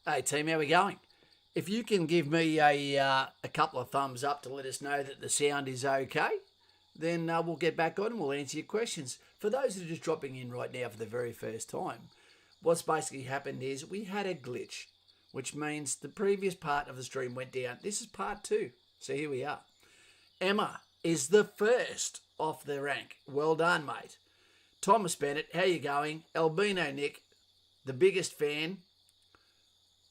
Hey team, how we going? If you can give me a couple of thumbs up to let us know that the sound is okay, then we'll get back on and we'll answer your questions. For those that are just dropping in right now for the very first time, what's basically happened is we had a glitch, which means the previous part of the stream went down. This is part two, so here we are. Emma is the first off the rank. Well done, mate. Thomas Bennett, how you going? Albino Nick, the biggest fan.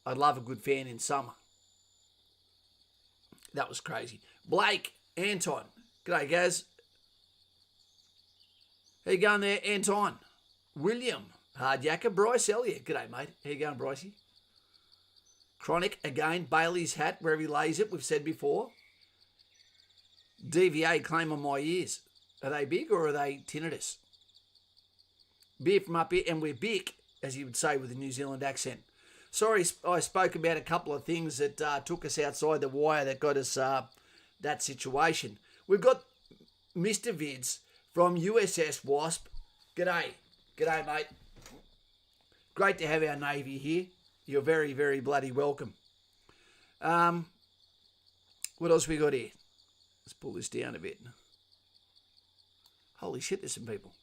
I'd love a good fan in summer. That was crazy. Blake, Anton. G'day, Gaz. How you going there, Anton? William, Hardyacker. Bryce Elliott. G'day, mate. How you going, Brycey? Chronic, again. Bailey's hat, wherever he lays it, we've said before. DVA, claim on my ears. Are they big or are they tinnitus? Beer from up here, and we're big, as you would say with a New Zealand accent. Sorry, I spoke about a couple of things that took us outside the wire that got us that situation. We've got Mr. Vids from USS Wasp. G'day. G'day, mate. Great to have our Navy here. You're very, very bloody welcome. What else we got here? Let's pull this down a bit. Holy shit, there's some people.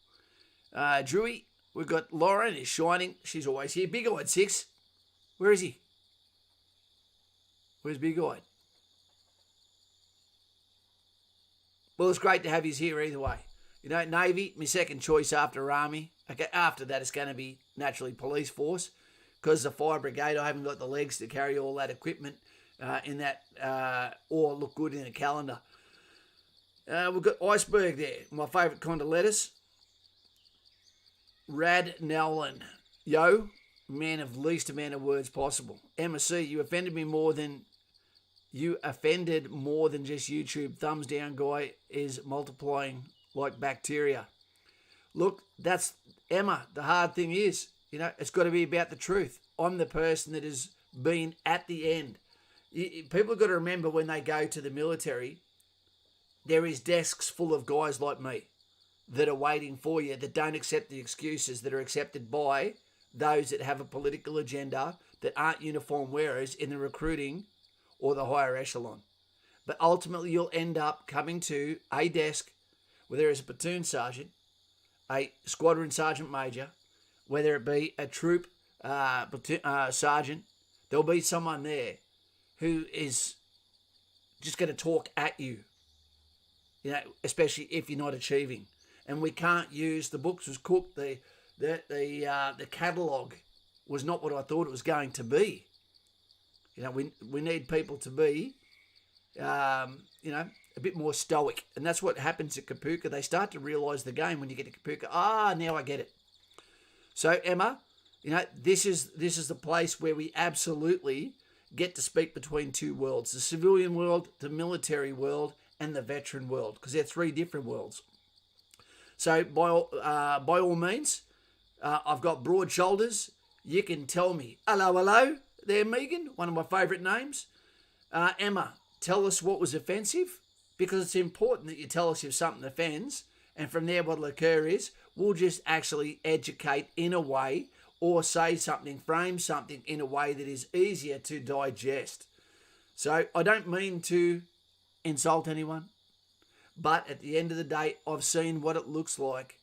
Drewy, we've got Lauren is shining. She's always here. Big Eyed Six. Where is he? Where's Big Eyed? Well, it's great to have you here either way. You know, Navy, my second choice after Army. Okay, after that, it's going to be naturally Police Force. Because the Fire Brigade, I haven't got the legs to carry all that equipment in that, or look good in a calendar. We've got Iceberg there, my favourite kind of lettuce. Rad Nowlin. Yo, man of least amount of words possible. Emma C, you offended more than just YouTube. Thumbs down guy is multiplying like bacteria. Look, that's Emma. The hard thing is, you know, it's got to be about the truth. I'm the person that has been at the end. People have got to remember when they go to the military, there is desks full of guys like me that are waiting for you, that don't accept the excuses that are accepted by those that have a political agenda that aren't uniform wearers in the recruiting or the higher echelon. But ultimately, you'll end up coming to a desk where there is a platoon sergeant, a squadron sergeant major, whether it be a troop sergeant, there'll be someone there who is just going to talk at you, you know, especially if you're not achieving. And we can't use, the books was cooked, the catalogue was not what I thought it was going to be. You know, we need people to be, you know, a bit more stoic. And that's what happens at Kapooka. They start to realise the game when you get to Kapooka. Now I get it. So, Emma, you know, this is the place where we absolutely get to speak between two worlds. The civilian world, the military world, and the veteran world. Because they're three different worlds. So, by all means, I've got broad shoulders. You can tell me, hello, there, Megan, one of my favourite names. Emma, tell us what was offensive, because it's important that you tell us if something offends, and from there what will occur is we'll just actually educate in a way or say something, frame something in a way that is easier to digest. So I don't mean to insult anyone, but at the end of the day, I've seen what it looks like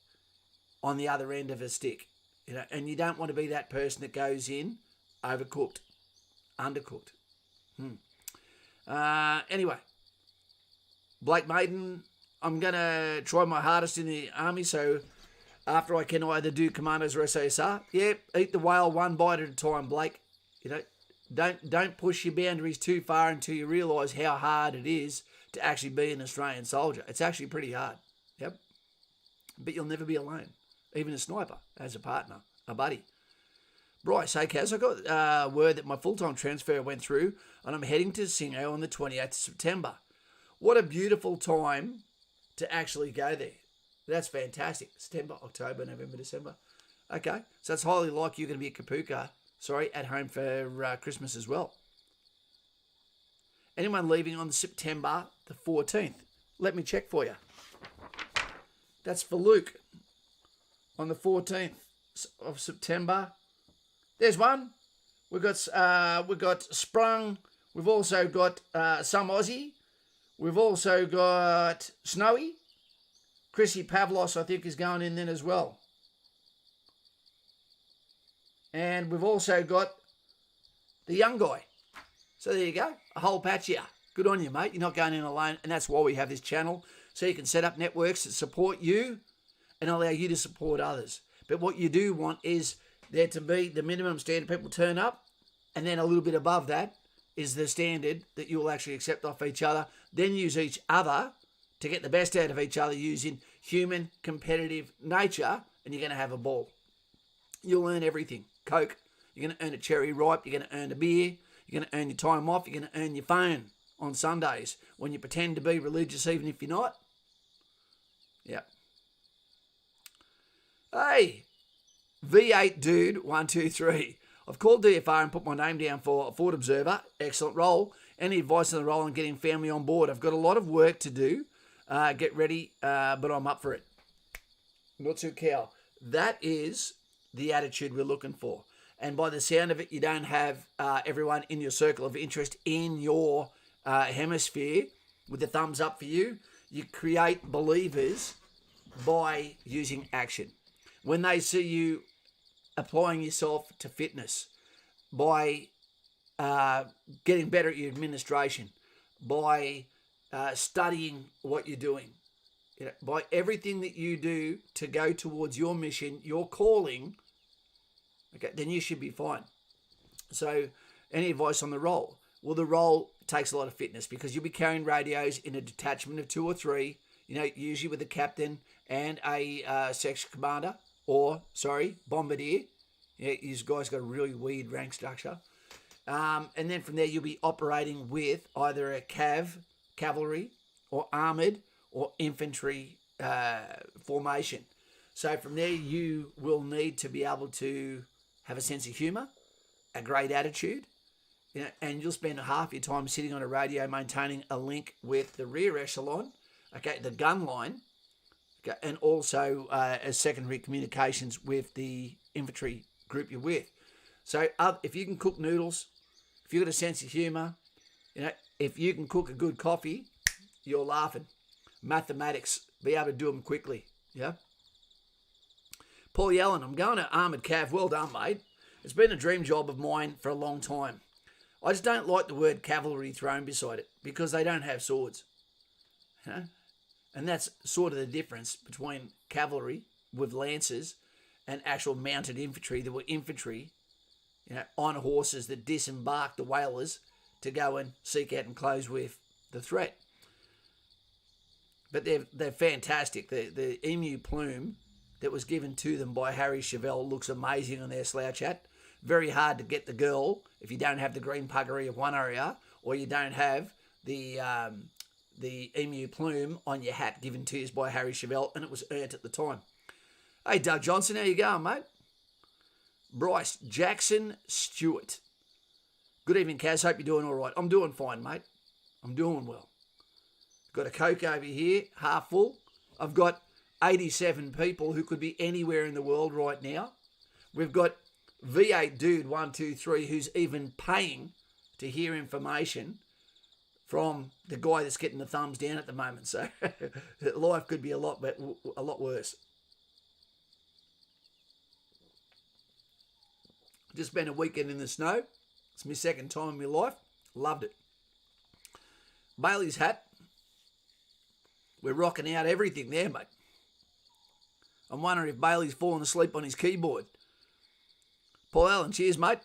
on the other end of a stick. You know, and you don't want to be that person that goes in overcooked, undercooked. Anyway, Blake Maiden, I'm going to try my hardest in the army, so after I can either do commandos or SASR, eat the whale one bite at a time, Blake. You know, don't push your boundaries too far until you realise how hard it is to actually be an Australian soldier. It's actually pretty hard. Yep. But you'll never be alone. Even a sniper has a partner, a buddy. Bryce, hey Kaz, I got word that my full-time transfer went through and I'm heading to Singo on the 28th of September. What a beautiful time to actually go there. That's fantastic. September, October, November, December. Okay, so it's highly likely you're going to be at Kapooka, at home for Christmas as well. Anyone leaving on September the 14th? Let me check for you. That's for Luke. On the 14th of September. There's one. We've got Sprung. We've also got some Aussie. We've also got Snowy. Chrissy Pavlos, I think, is going in then as well. And we've also got the young guy. So there you go, a whole patch here. Good on you, mate. You're not going in alone, and that's why we have this channel, so you can set up networks that support you and allow you to support others. But what you do want is there to be the minimum standard people turn up, and then a little bit above that is the standard that you will actually accept off each other, then use each other to get the best out of each other using human competitive nature, and you're going to have a ball. You'll earn everything. Coke, you're going to earn a cherry ripe, you're going to earn a beer, you're going to earn your time off, you're going to earn your phone on Sundays when you pretend to be religious even if you're not. Yeah. Hey, V8 Dude 123. I've called DFR and put my name down for a Ford Observer. Excellent role. Any advice on the role on getting family on board? I've got a lot of work to do. Get ready, but I'm up for it. Not too cow. That is the attitude we're looking for. And by the sound of it, you don't have everyone in your circle of interest in your hemisphere with the thumbs up for you. You create believers by using action. When they see you applying yourself to fitness, by getting better at your administration, by studying what you're doing, by everything that you do to go towards your mission, your calling, okay, then you should be fine. So any advice on the role? Well, the role takes a lot of fitness because you'll be carrying radios in a detachment of 2 or 3, usually with a captain and a section commander bombardier. Yeah, these guys got a really weird rank structure. And then from there, you'll be operating with either a cavalry, or armoured, or infantry formation. So from there, you will need to be able to have a sense of humour, a great attitude, and you'll spend half your time sitting on a radio maintaining a link with the rear echelon, okay, the gun line, okay, and also as secondary communications with the infantry group you're with. So if you can cook noodles, if you've got a sense of humour, if you can cook a good coffee, you're laughing. Mathematics, be able to do them quickly, yeah? Paul Yellen, I'm going to Armoured Cav. Well done, mate. It's been a dream job of mine for a long time. I just don't like the word cavalry thrown beside it because they don't have swords. And that's sort of the difference between cavalry with lances and actual mounted infantry that were infantry, on horses that disembarked the whalers to go and seek out and close with the threat. But they're fantastic. The emu plume that was given to them by Harry Chevelle looks amazing on their slouch hat. Very hard to get the girl if you don't have the green puggery of one area, or you don't have the emu plume on your hat given to you by Harry Chevelle, and it was earned at the time. Hey, Doug Johnson, how you going, mate? Bryce Jackson Stewart. Good evening, Kaz. Hope you're doing all right. I'm doing fine, mate. I'm doing well. Got a Coke over here, half full. I've got 87 people who could be anywhere in the world right now. We've got V8 Dude 123 who's even paying to hear information from the guy that's getting the thumbs down at the moment. So life could be a lot worse. Just spent a weekend in the snow. It's my second time in my life. Loved it. Bailey's hat. We're rocking out everything there, mate. I'm wondering if Bailey's fallen asleep on his keyboard. Paul Allen, cheers, mate.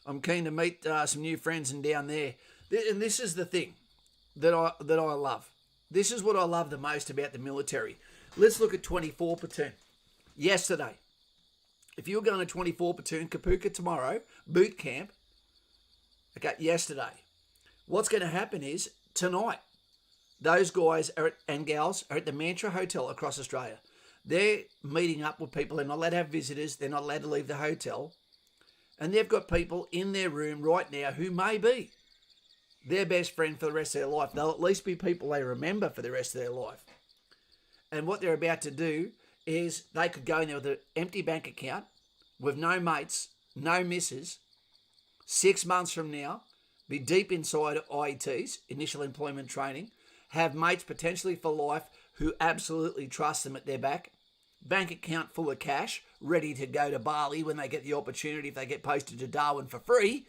I'm keen to meet some new friends and down there. And this is the thing that I love. This is what I love the most about the military. Let's look at 24 Platoon. Yesterday, if you were going to 24 Platoon, Kapooka tomorrow, boot camp, okay, yesterday, what's going to happen is tonight, those guys and gals are at the Mantra Hotel across Australia. They're meeting up with people. They're not allowed to have visitors. They're not allowed to leave the hotel. And they've got people in their room right now who may be their best friend for the rest of their life. They'll at least be people they remember for the rest of their life. And what they're about to do is they could go in there with an empty bank account, with no mates, no missus, 6 months from now, be deep inside IETs, initial employment training, have mates potentially for life who absolutely trust them at their back, bank account full of cash, ready to go to Bali when they get the opportunity if they get posted to Darwin for free,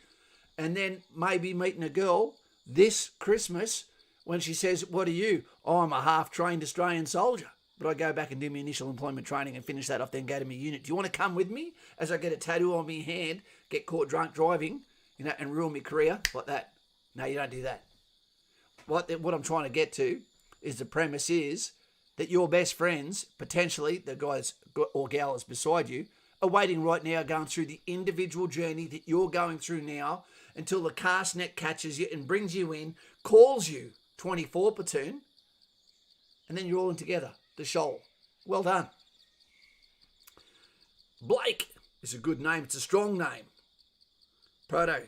and then maybe meeting a girl this Christmas when she says, what are you? Oh, I'm a half-trained Australian soldier. But I go back and do my initial employment training and finish that off, then go to my unit. Do you want to come with me as I get a tattoo on my hand, get caught drunk driving, and ruin my career like that? No, you don't do that. What I'm trying to get to is the premise is that your best friends, potentially the guys or gal that's beside you, are waiting right now, going through the individual journey that you're going through now until the cast net catches you and brings you in, calls you 24 platoon, and then you're all in together. The shoal. Well done. Blake is a good name. It's a strong name. Proto.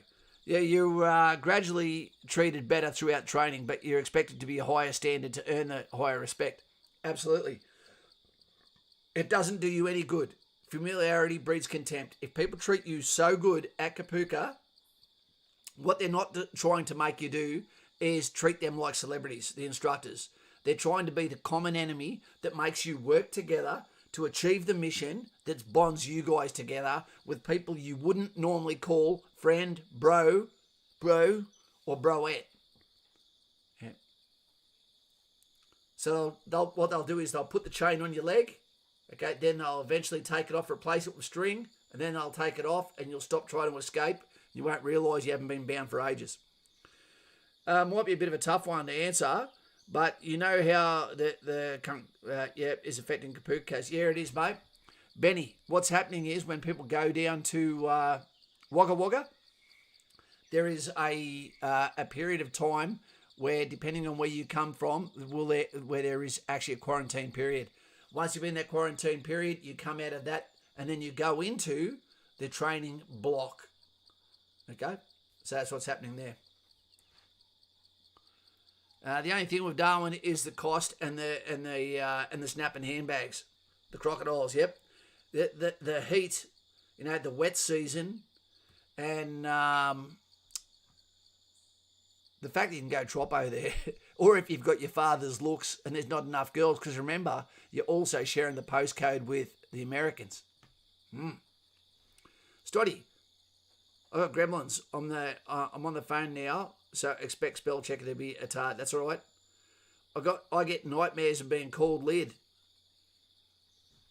Yeah, you're gradually treated better throughout training, but you're expected to be a higher standard to earn the higher respect. Absolutely. It doesn't do you any good. Familiarity breeds contempt. If people treat you so good at Kapooka, what they're not trying to make you do is treat them like celebrities, the instructors. They're trying to be the common enemy that makes you work together to achieve the mission that bonds you guys together with people you wouldn't normally call friend, bro, or broette. Yeah. So what they'll do is they'll put the chain on your leg, okay, then they'll eventually take it off, replace it with string, and then they'll take it off and you'll stop trying to escape. You won't realise you haven't been bound for ages. Might be a bit of a tough one to answer, but you know how is affecting Kapooka case. Yeah, it is, mate. Benny, what's happening is when people go down to Wagga Wagga, there is a period of time where, depending on where you come from, where there is actually a quarantine period. Once you've been in that quarantine period, you come out of that and then you go into the training block. Okay? So that's what's happening there. The only thing with Darwin is the cost and the snapping handbags, the crocodiles. Yep, the heat, the wet season, and the fact that you can go troppo there, or if you've got your father's looks and there's not enough girls, because remember you're also sharing the postcode with the Americans. Stoddy, I've got gremlins. I'm on the phone now. So expect spell checker to be a tard. That's all right. I get nightmares of being called lid.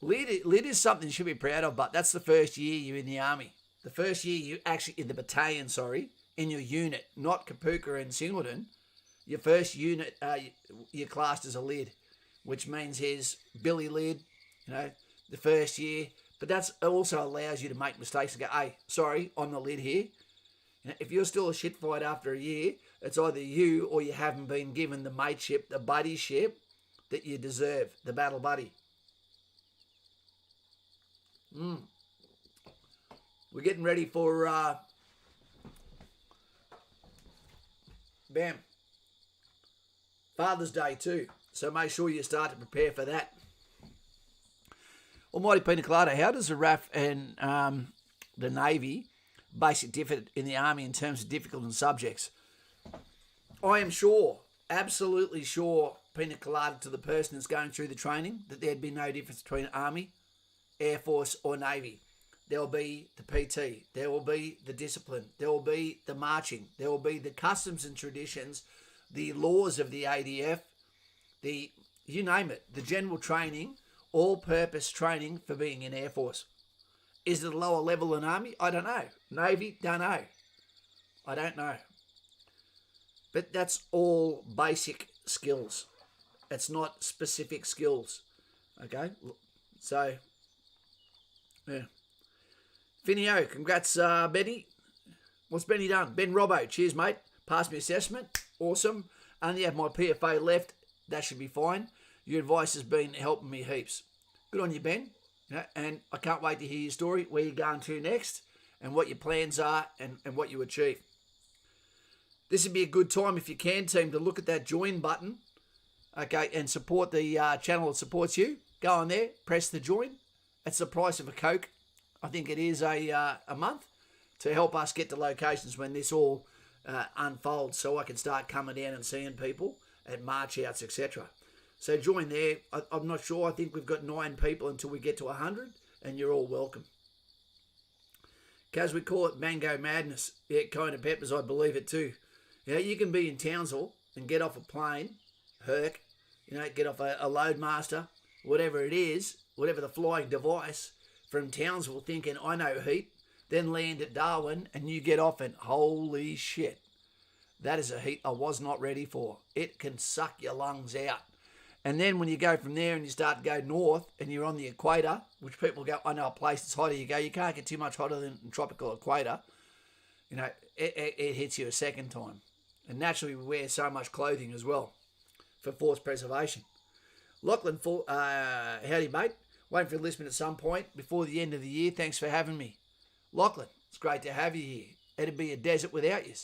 Lid is something you should be proud of, but that's the first year you're in the army. The first year you actually in the battalion, in your unit, not Kapooka and Singleton. Your first unit, you're classed as a lid, which means here's Billy Lid, the first year. But that also allows you to make mistakes and go, hey, sorry, I'm the lid here. If you're still a shit fight after a year, it's either you or you haven't been given the mateship, the buddyship that you deserve, the battle buddy. We're getting ready for Father's Day too. So make sure you start to prepare for that. Almighty Pina Colada, how does the RAF and the Navy basic differ in the Army in terms of difficult subjects? I am sure, absolutely sure, Pina Colada, to the person that's going through the training, that there'd be no difference between Army, Air Force or Navy. There will be the PT, there will be the discipline, there will be the marching, there will be the customs and traditions, the laws of the ADF, you name it, the general training, all-purpose training for being in Air Force. Is it a lower level than Army? I don't know. Navy? Don't know. I don't know. But that's all basic skills. It's not specific skills. Okay? So, yeah. Finio, congrats, Benny. What's Benny done? Ben Robbo, cheers, mate. Passed my assessment. Awesome. Only have my PFA left. That should be fine. Your advice has been helping me heaps. Good on you, Ben. And I can't wait to hear your story, where you're going to next, and what your plans are, and what you achieve. This would be a good time, if you can, team, to look at that join button, okay, and support the channel that supports you. Go on there, press the join. It's the price of a Coke. I think it is a month. to help us get to locations when this all unfolds, so I can start coming down and seeing people at march outs, etc. So join there. I'm not sure. I think we've got 9 people until we get to 100, and you're all welcome. As we call it, Mango Madness. Yeah, kind of peppers, I believe it too. You can be in Townsville and get off a plane, Herc, get off a Loadmaster, whatever it is, whatever the flying device, from Townsville thinking, I know heat, then land at Darwin and you get off and holy shit. That is a heat I was not ready for. It can suck your lungs out. And then when you go from there and you start to go north and you're on the equator, which people go, I know a place that's hotter, you go, you can't get too much hotter than the tropical equator. It hits you a second time. And naturally we wear so much clothing as well for force preservation. Lachlan, howdy mate. Waiting for enlistment at some point before the end of the year. Thanks for having me. Lachlan, it's great to have you here. It'd be a desert without you.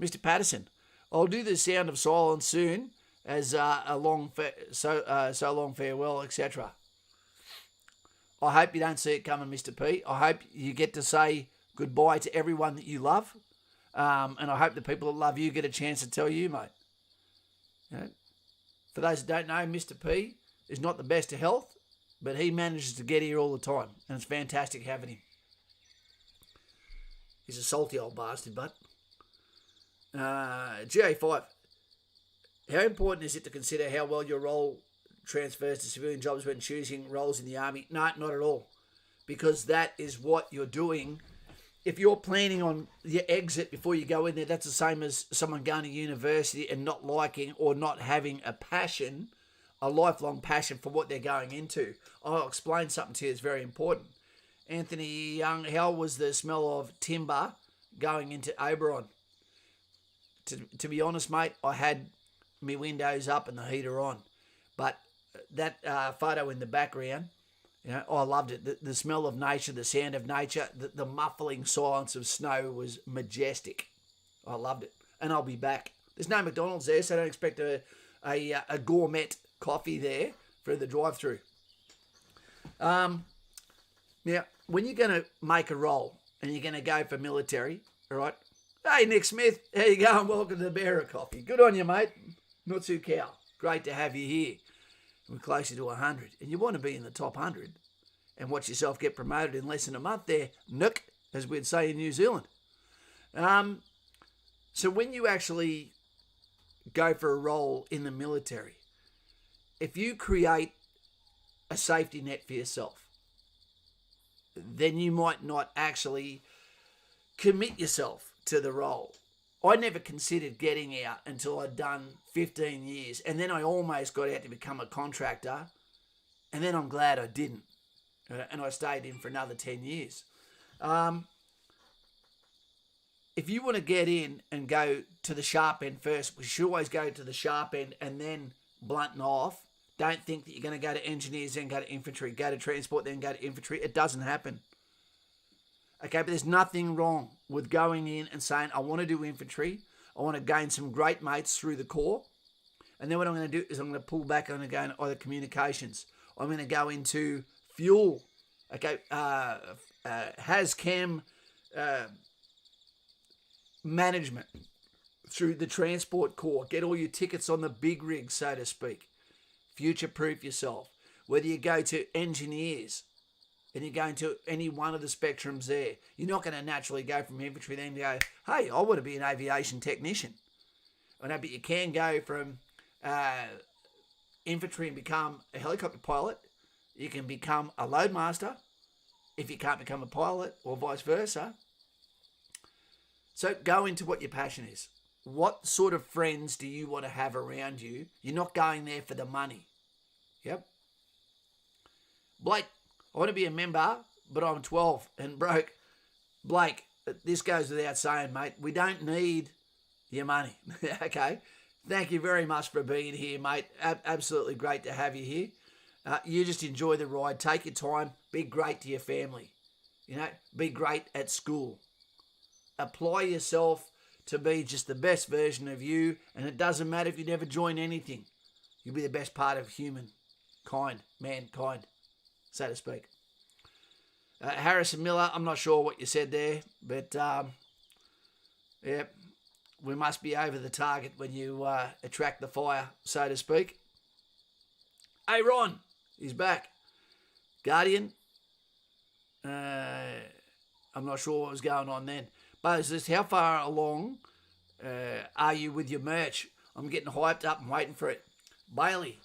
Mr. Patterson, I'll do the sound of silence soon as so long farewell, etc. I hope you don't see it coming, Mr. P. I hope you get to say goodbye to everyone that you love. And I hope the people that love you get a chance to tell you, mate. For those that don't know, Mr. P is not the best of health, but he manages to get here all the time, and it's fantastic having him. He's a salty old bastard, but GA5. How important is it to consider how well your role transfers to civilian jobs when choosing roles in the army? No, not at all, because that is what you're doing. If you're planning on your exit before you go in there, that's the same as someone going to university and not liking or not having a passion, a lifelong passion for what they're going into. I'll explain something to you that's very important. Anthony Young, how was the smell of timber going into Oberon? To be honest, mate, I had my windows up and the heater on. But that photo in the background, I loved it. The smell of nature, the sound of nature, the muffling silence of snow was majestic. I loved it. And I'll be back. There's no McDonald's there, so I don't expect a gourmet coffee there for the drive-through. Now, when you're going to make a role and you're going to go for military, all right? Hey, Nick Smith, how you going? Welcome to the Bearer Coffee. Good on you, mate. Not too cow. Great to have you here. We're closer to 100. And you want to be in the top 100 and watch yourself get promoted in less than a month there, Nick, as we'd say in New Zealand. So when you actually go for a role in the military, if you create a safety net for yourself, then you might not actually commit yourself to the role. I never considered getting out until I'd done 15 years, and then I almost got out to become a contractor, and then I'm glad I didn't, and I stayed in for another 10 years. If you want to get in and go to the sharp end first, we should always go to the sharp end and then blunten off. Don't think that you're going to go to engineers, then go to infantry, go to transport, then go to infantry. It doesn't happen. Okay, but there's nothing wrong with going in and saying, I want to do infantry. I want to gain some great mates through the corps. And then what I'm going to do is I'm going to pull back. I'm going to go into either communications. I'm going to go into fuel. Okay, HASCAM management through the transport corps. Get all your tickets on the big rig, so to speak. Future-proof yourself. Whether you go to engineers and you're going to any one of the spectrums there, you're not going to naturally go from infantry then to go, hey, I want to be an aviation technician. I know, but you can go from infantry and become a helicopter pilot. You can become a loadmaster if you can't become a pilot, or vice versa. So go into what your passion is. What sort of friends do you want to have around you? You're not going there for the money. Yep. Blake, I want to be a member, but I'm 12 and broke. Blake, this goes without saying, mate. We don't need your money. Okay. Thank you very much for being here, mate. Absolutely great to have you here. You just enjoy the ride. Take your time. Be great to your family. Be great at school. Apply yourself to be just the best version of you, and it doesn't matter if you never join anything. You'll be the best part of mankind, so to speak. Harrison Miller, I'm not sure what you said there, but yeah, we must be over the target when you attract the fire, so to speak. Hey, Ron, he's back. Guardian, I'm not sure what was going on then. But it's just how far along are you with your merch? I'm getting hyped up and waiting for it. Bailey,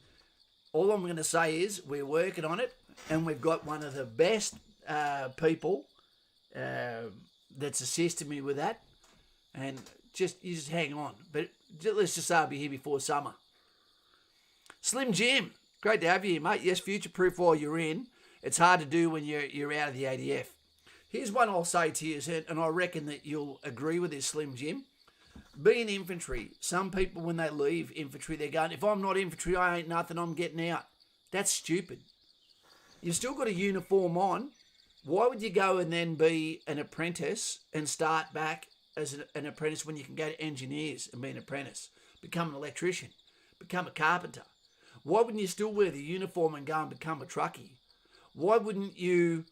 all I'm going to say is we're working on it, and we've got one of the best people that's assisted me with that. And you just hang on. But let's just say I'll be here before summer. Slim Jim, great to have you here, mate. Yes, future-proof while you're in. It's hard to do when you're out of the ADF. Here's one I'll say to you, and I reckon that you'll agree with this, Slim Jim. Being infantry, some people when they leave infantry, they're going, if I'm not infantry, I ain't nothing, I'm getting out. That's stupid. You've still got a uniform on. Why would you go and then be an apprentice and start back as an apprentice when you can go to engineers and be an apprentice, become an electrician, become a carpenter? Why wouldn't you still wear the uniform and go and become a truckie? Why wouldn't you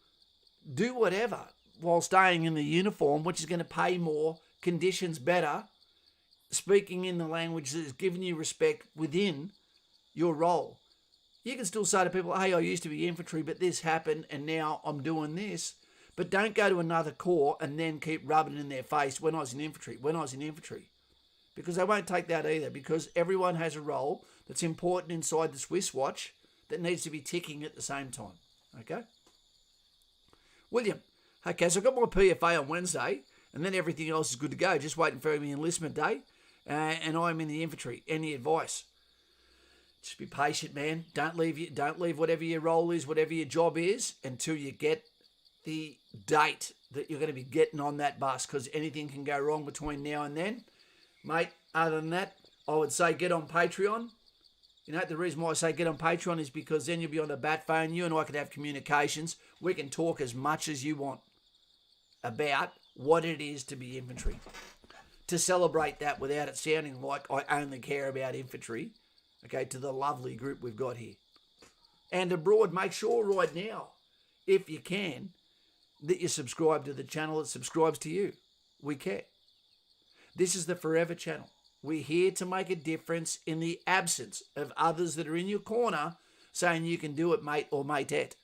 do whatever while staying in the uniform, which is going to pay more, conditions better, speaking in the language that is giving you respect within your role? You can still say to people, hey, I used to be infantry, but this happened and now I'm doing this. But don't go to another corps and then keep rubbing it in their face when I was in infantry, Because they won't take that either, because everyone has a role that's important inside the Swiss watch that needs to be ticking at the same time. Okay? William, okay, so I've got my PFA on Wednesday, and then everything else is good to go. Just waiting for my enlistment day, and I'm in the infantry. Any advice? Just be patient, man. Don't leave whatever your role is, whatever your job is, until you get the date that you're going to be getting on that bus, because anything can go wrong between now and then. Mate, other than that, I would say get on Patreon. You know, the reason why I say get on Patreon is because then you'll be on the bat phone. You and I could have communications. We can talk as much as you want about what it is to be infantry. To celebrate that without it sounding like I only care about infantry, okay, to the lovely group we've got here. And abroad, make sure right now, if you can, that you subscribe to the channel that subscribes to you. We care. This is the Forever channel. We're here to make a difference in the absence of others that are in your corner saying you can do it, mate or matette.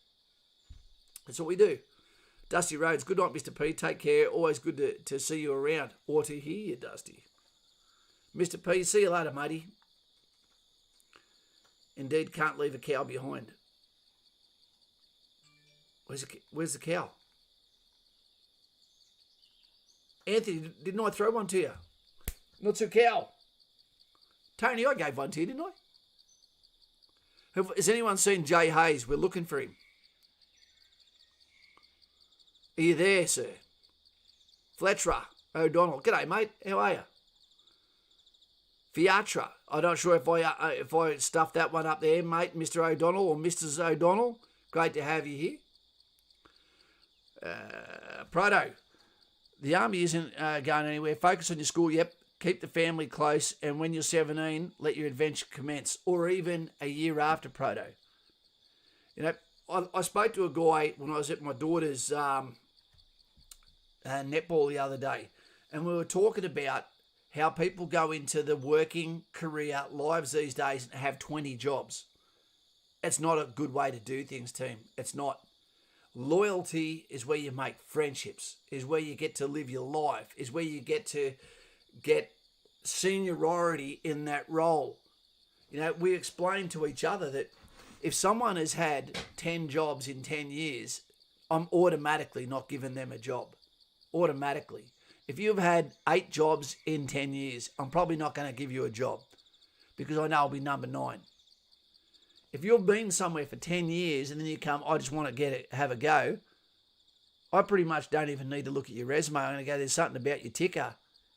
That's what we do. Dusty Rhodes, good night, Mr. P. Take care. Always good to see you around or to hear you, Dusty. Mr. P, see you later, matey. Indeed, can't leave a cow behind. Where's the cow? Anthony, didn't I throw one to you? Not so cow. Tony, I gave one to you, didn't I? Has anyone seen Jay Hayes? We're looking for him. Are you there, sir? Fletcher O'Donnell. G'day, mate. How are you? Fiatra. I'm not sure if I stuffed that one up there, mate, Mr. O'Donnell or Mrs. O'Donnell. Great to have you here. Proto. The army isn't going anywhere. Focus on your school. Yep. Keep the family close. And when you're 17, let your adventure commence. Or even a year after, Proto. You know, I spoke to a guy when I was at my daughter's netball the other day. And we were talking about how people go into the working career lives these days and have 20 jobs. It's not a good way to do things, team. It's not. Loyalty is where you make friendships, is where you get to live your life, is where you get to get seniority in that role. You know, we explain to each other that if someone has had 10 jobs in 10 years, I'm automatically not giving them a job. Automatically. If you've had 8 jobs in 10 years, I'm probably not going to give you a job because I know I'll be number 9. If you've been somewhere for 10 years and then you come, I just want to have a go, I pretty much don't even need to look at your resume. I'm going to go, there's something about your ticker,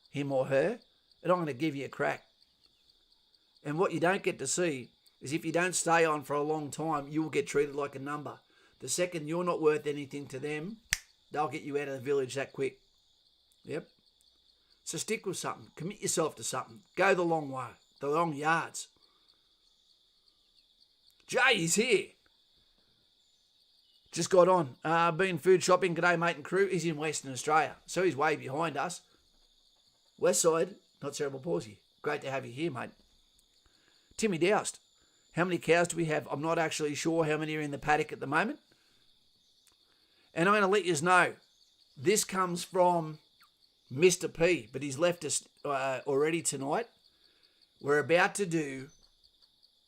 him or her, and I'm going to give you a crack. And what you don't get to see is if you don't stay on for a long time, you will get treated like a number. The second you're not worth anything to them, they'll get you out of the village that quick. Yep. So stick with something. Commit yourself to something. Go the long way, the long yards. Jay is here. Just got on. Been food shopping. G'day, mate and crew. He's in Western Australia, so he's way behind us. West side, not cerebral palsy. Great to have you here, mate. Timmy Doust. How many cows do we have? I'm not actually sure how many are in the paddock at the moment. And I'm going to let you know, this comes from Mr. P, but he's left us already tonight. We're about to do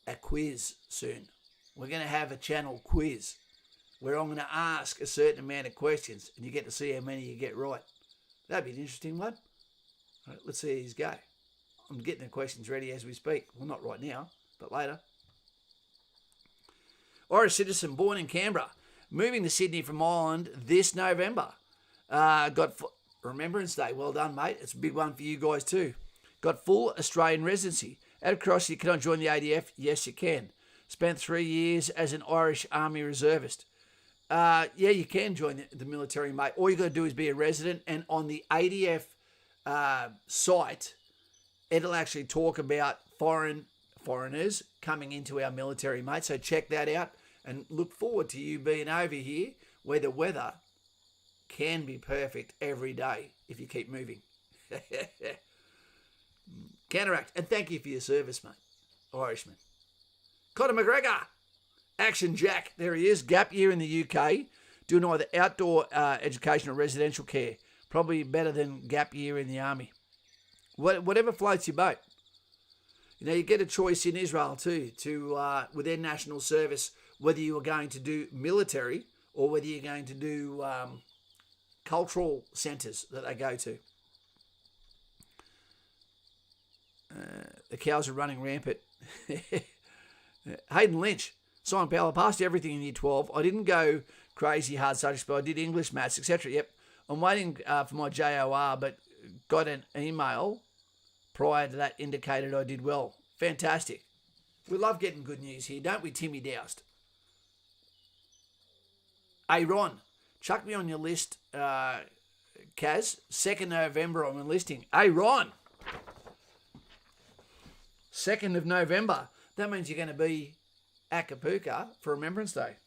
a quiz soon. We're going to have a channel quiz where I'm going to ask a certain amount of questions and you get to see how many you get right. That'd be an interesting one. All right, let's see how these go. I'm getting the questions ready as we speak. Well, not right now, but later. Irish citizen born in Canberra, moving to Sydney from Ireland this November. Got Remembrance Day. Well done, mate. It's a big one for you guys too. Got full Australian residency. Out of curiosity, can I join the ADF? Yes, you can. Spent 3 years as an Irish Army reservist. Yeah, you can join the military, mate. All you got to do is be a resident, and on the ADF site, it'll actually talk about foreigners coming into our military, mate. So check that out and look forward to you being over here where the weather can be perfect every day if you keep moving. Counteract. And thank you for your service, mate. Irishman. Conor McGregor. Action Jack. There he is. Gap year in the UK. Doing either outdoor education or residential care. Probably better than gap year in the army. Whatever floats your boat. You know, you get a choice in Israel too, with their national service, whether you are going to do military or whether you're going to do cultural centres that they go to. The cows are running rampant. Hayden Lynch. Simon Powell, I passed everything in year 12. I didn't go crazy hard subjects, but I did English, maths, etc. Yep. I'm waiting for my JOR, but got an email prior to that indicated I did well. Fantastic. We love getting good news here, don't we, Timmy Doust? Hey, Ron, chuck me on your list, Kaz. 2nd November, I'm enlisting. Hey, Ron. 2nd of November. That means you're going to be at Kapooka for Remembrance Day.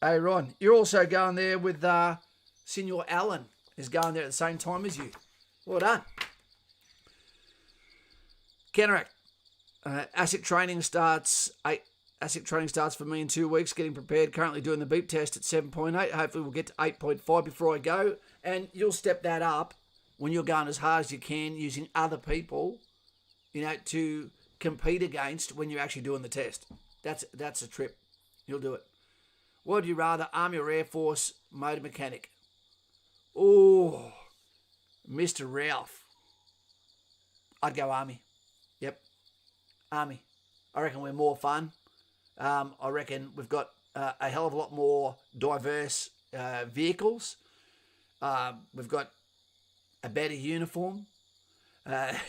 Hey, Ron, you're also going there with Senior Allen is going there at the same time as you. Well done. Counteract. ASIC training starts for me in 2 weeks. Getting prepared. Currently doing the beep test at 7.8. Hopefully we'll get to 8.5 before I go. And you'll step that up when you're going as hard as you can using other people, to compete against when you're actually doing the test. That's a trip. You'll do it. What would you rather, Army or Air Force motor mechanic? Oh, Mr. Ralph. I'd go Army. Yep, Army. I reckon we're more fun. I reckon we've got a hell of a lot more diverse vehicles. We've got a better uniform. I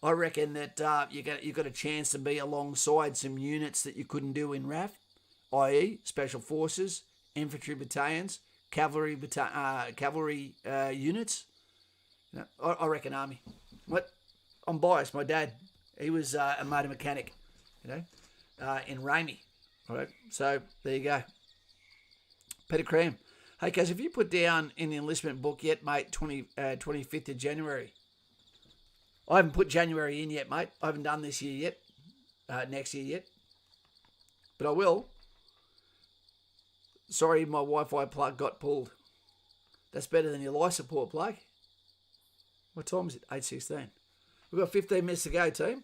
reckon that you got a chance to be alongside some units that you couldn't do in RAF, i.e. Special Forces, Infantry Battalions, Cavalry units. I reckon Army. What? I'm biased. My dad, he was a motor mechanic, in Ramey. All right, so there you go. Peter Cream. Hey, Kaz, have you put down in the enlistment book yet, mate, 25th of January? I haven't put January in yet, mate. I haven't done this year yet, next year yet. But I will. Sorry, my Wi-Fi plug got pulled. That's better than your life support plug. What time is it? 8:16. We've got 15 minutes to go, team.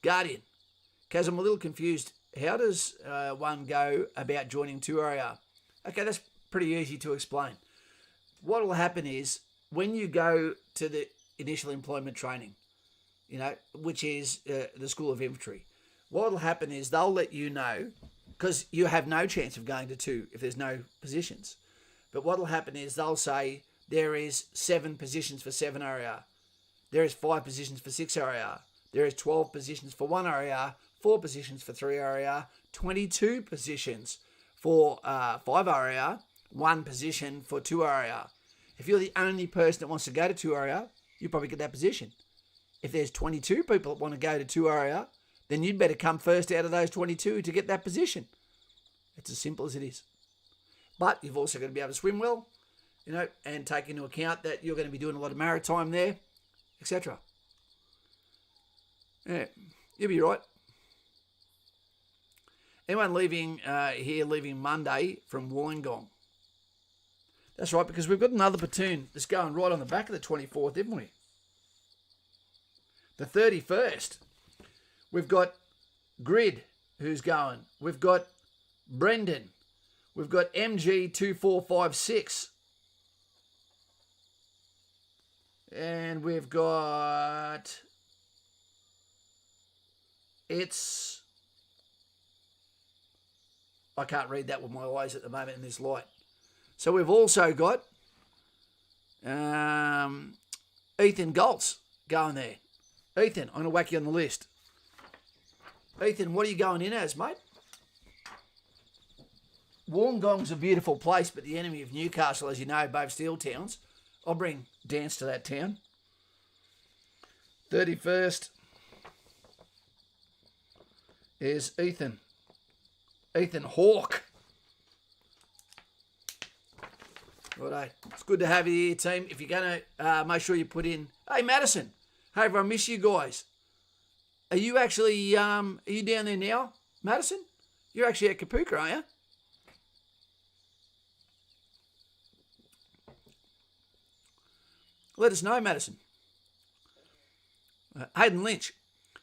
Guardian. Kaz, I'm a little confused. How does one go about joining 2RAR? Okay, that's pretty easy to explain. What will happen is when you go to the initial employment training, which is the School of Infantry, what will happen is they'll let you know, because you have no chance of going to 2 if there's no positions. But what will happen is they'll say there is 7 positions for 7RAR. There is 5 positions for 6RAR. There is 12 positions for 1RAR, 4 positions for 3RAR, 22 positions for 5RAR, 1 position for 2RAR. If you're the only person that wants to go to 2RAR, you probably get that position. If there's 22 people that want to go to 2RAR, then you'd better come first out of those 22 to get that position. It's as simple as it is. But you've also got to be able to swim well, and take into account that you're going to be doing a lot of maritime there, etc. Yeah, you'll be right. Anyone leaving Monday from Wollongong? That's right, because we've got another platoon that's going right on the back of the 24th, haven't we? The 31st. We've got Grid, who's going. We've got Brendan. We've got MG2456. And we've got... I can't read that with my eyes at the moment in this light. So we've also got Ethan Goltz going there. Ethan, I'm going to whack you on the list. Ethan, what are you going in as, mate? Wollongong's a beautiful place, but the enemy of Newcastle, as you know, both steel towns. I'll bring Dance to that town. 31st is Ethan. Ethan Hawke. Righto. It's good to have you here, team. If you're going to make sure you put in... Hey, Madison. Hey, I miss you guys. Are you actually... are you down there now, Madison? You're actually at Kapooka, aren't you? Let us know, Madison. Hayden Lynch.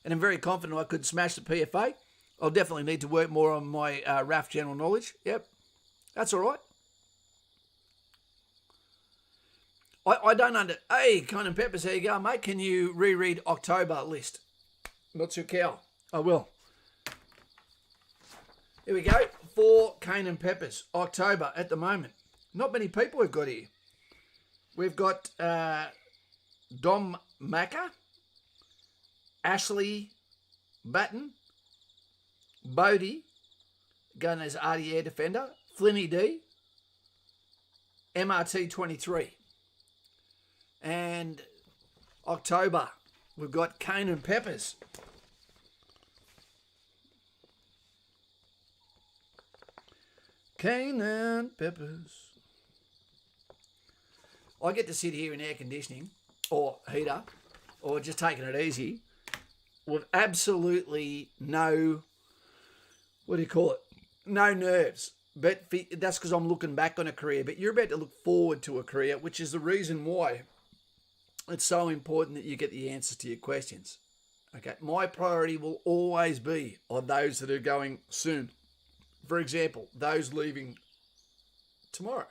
And I'm very confident I could smash the PFA. I'll definitely need to work more on my RAF general knowledge. Yep. That's all right. I don't Hey, Conan Peppers, how you going, mate? Can you reread October list? Not too cow. I will. Here we go. For Conan Peppers, October at the moment. Not many people we've got here. We've got Dom Macca, Ashley Batten, Bodie, going as RD Air Defender, Flinny D, MRT 23. And October, we've got Conan Peppers. Conan Peppers. I get to sit here in air conditioning or heater or just taking it easy with absolutely no, no nerves. But that's because I'm looking back on a career. But you're about to look forward to a career, which is the reason why it's so important that you get the answers to your questions. Okay, my priority will always be on those that are going soon. For example, those leaving tomorrow,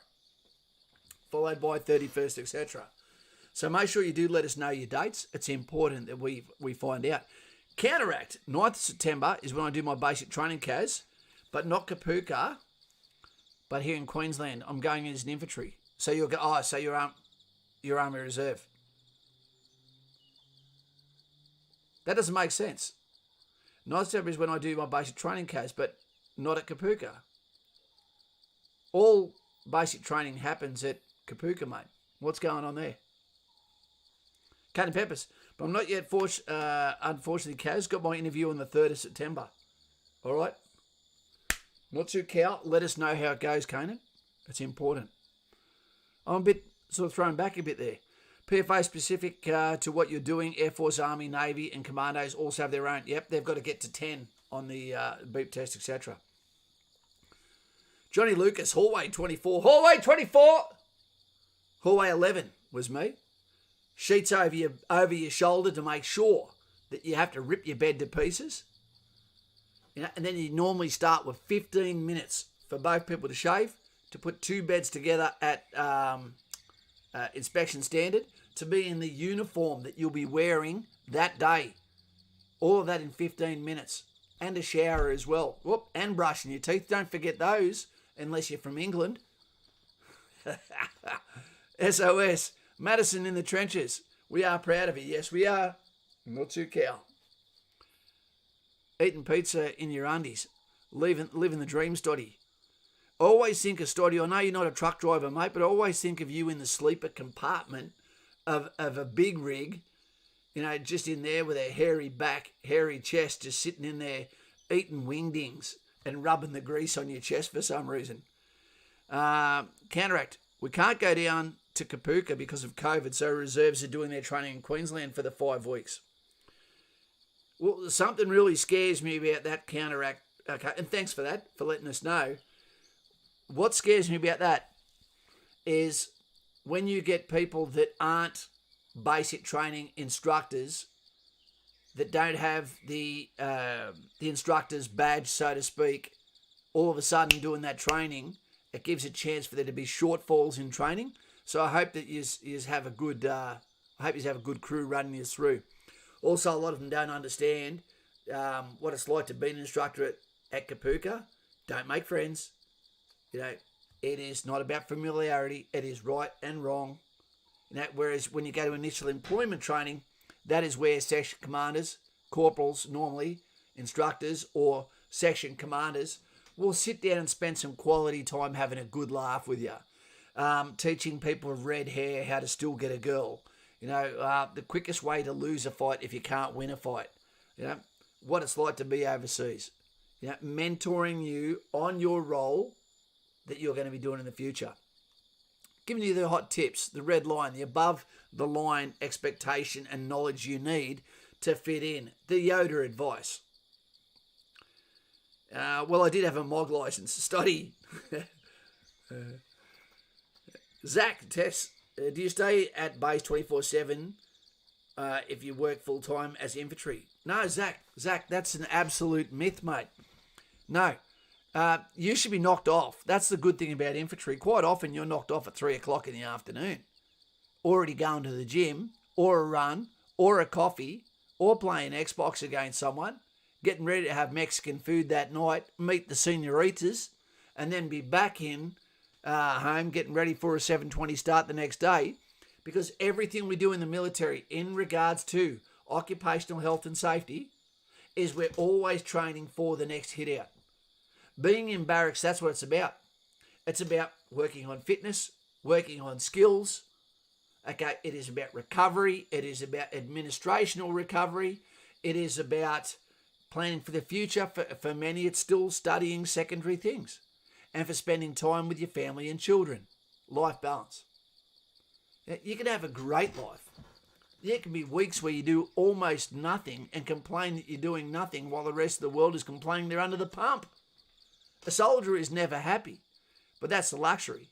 followed by 31st, etc. So make sure you do let us know your dates. It's important that we find out. Counteract, 9th of September is when I do my basic training, Kaz, but not Kapooka, but here in Queensland. I'm going in as an infantry. So you'll go, so you're Army Reserve. That doesn't make sense. 9th of September is when I do my basic training, Kaz, but not at Kapooka. All basic training happens at Kapooka, mate. What's going on there? Conan Peppers. But I'm not yet, unfortunately, Kaz. Got my interview on the 3rd of September. All right? Not too cow. Let us know how it goes, Conan. It's important. I'm a bit sort of thrown back a bit there. PFA specific to what you're doing. Air Force, Army, Navy, and Commandos also have their own. Yep, they've got to get to 10 on the beep test, etc. Johnny Lucas, hallway 24. Hallway 24! Hallway 11 was me. Sheets over your shoulder to make sure that you have to rip your bed to pieces. And then you normally start with 15 minutes for both people to shave, to put two beds together at inspection standard, to be in the uniform that you'll be wearing that day. All of that in 15 minutes. And a shower as well. Whoop, and brushing your teeth. Don't forget those, unless you're from England. SOS. Madison in the trenches. We are proud of you. Yes, we are. Not too cow. Eating pizza in your undies. Living the dream, Stoddy. Always think of Stoddy. I know you're not a truck driver, mate, but I always think of you in the sleeper compartment of a big rig just in there with their hairy back, hairy chest, just sitting in there eating wingdings and rubbing the grease on your chest for some reason. Counteract. We can't go down to Kapooka because of COVID, so reserves are doing their training in Queensland for the 5 weeks. Well, something really scares me about that counteract. Okay, and thanks for that, for letting us know. What scares me about that is when you get people that aren't basic training instructors, that don't have the instructor's badge, so to speak, all of a sudden doing that training, it gives a chance for there to be shortfalls in training. So I hope that you have a good crew running you through. Also, a lot of them don't understand what it's like to be an instructor at Kapooka. Don't make friends. It is not about familiarity. It is right and wrong. Whereas when you go to initial employment training, that is where section commanders, corporals normally, instructors or section commanders will sit down and spend some quality time having a good laugh with you. Teaching people with red hair how to still get a girl. The quickest way to lose a fight if you can't win a fight. What it's like to be overseas. Mentoring you on your role that you're going to be doing in the future. Giving you the hot tips, the red line, the above the line expectation and knowledge you need to fit in. The Yoda advice. Well, I did have a MOG license to study. Zach, Tess, do you stay at base 24/7 if you work full-time as infantry? No, Zach, that's an absolute myth, mate. No. You should be knocked off. That's the good thing about infantry. Quite often you're knocked off at 3 o'clock in the afternoon. Already going to the gym, or a run, or a coffee, or playing Xbox against someone, getting ready to have Mexican food that night, meet the senoritas, and then be back in home getting ready for a 7:20 start the next day. Because everything we do in the military in regards to occupational health and safety is we're always training for the next hit out. Being in barracks, that's what it's about. It's about working on fitness, working on skills. Okay, it is about recovery. It is about administrational recovery. It is about planning for the future. For many, it's still studying secondary things. And for spending time with your family and children. Life balance. You can have a great life. There can be weeks where you do almost nothing and complain that you're doing nothing while the rest of the world is complaining they're under the pump. A soldier is never happy, but that's the luxury.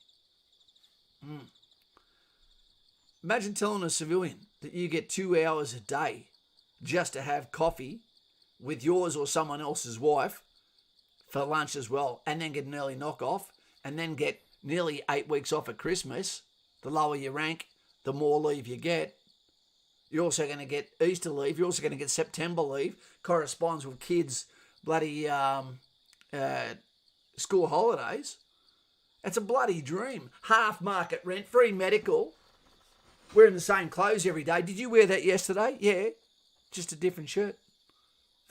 Imagine telling a civilian that you get 2 hours a day just to have coffee with yours or someone else's wife for lunch as well, and then get an early knock off, and then get nearly 8 weeks off at Christmas. The lower your rank, the more leave you get. You're also going to get Easter leave. You're also going to get September leave. Corresponds with kids' bloody school holidays. It's a bloody dream. Half market rent, free medical. Wearing the same clothes every day. Did you wear that yesterday? Yeah. Just a different shirt.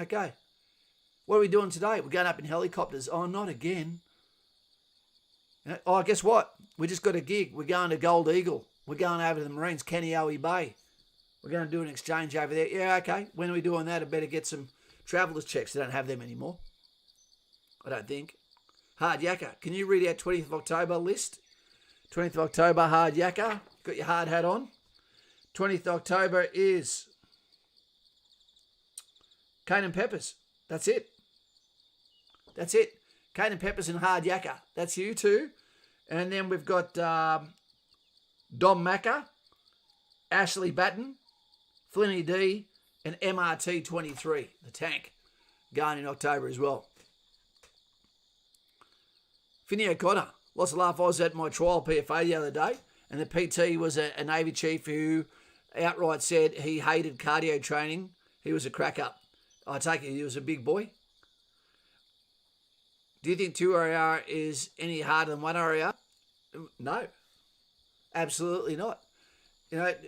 Okay. What are we doing today? We're going up in helicopters. Oh, not again. Oh, guess what? We just got a gig. We're going to Gold Eagle. We're going over to the Marines, Kaneohe Bay. We're going to do an exchange over there. Yeah, okay. When are we doing that? I better get some traveller's checks. They don't have them anymore. I don't think. Hard Yakka. Can you read our 20th of October list? 20th of October, Hard Yakka. Got your hard hat on. 20th of October is Cane and Peppers. That's it. That's it. Cane and Peppers and Hard Yakka. That's you too. And then we've got Dom Macca, Ashley Batten, Flinny D, and MRT 23, the tank, going in October as well. Finney O'Connor, lots of laugh. I was at my trial PFA the other day, and the PT was a Navy chief who outright said he hated cardio training. He was a crack up. I take it he was a big boy. Do you think 2 RAR is any harder than 1 RAR? No, absolutely not. 1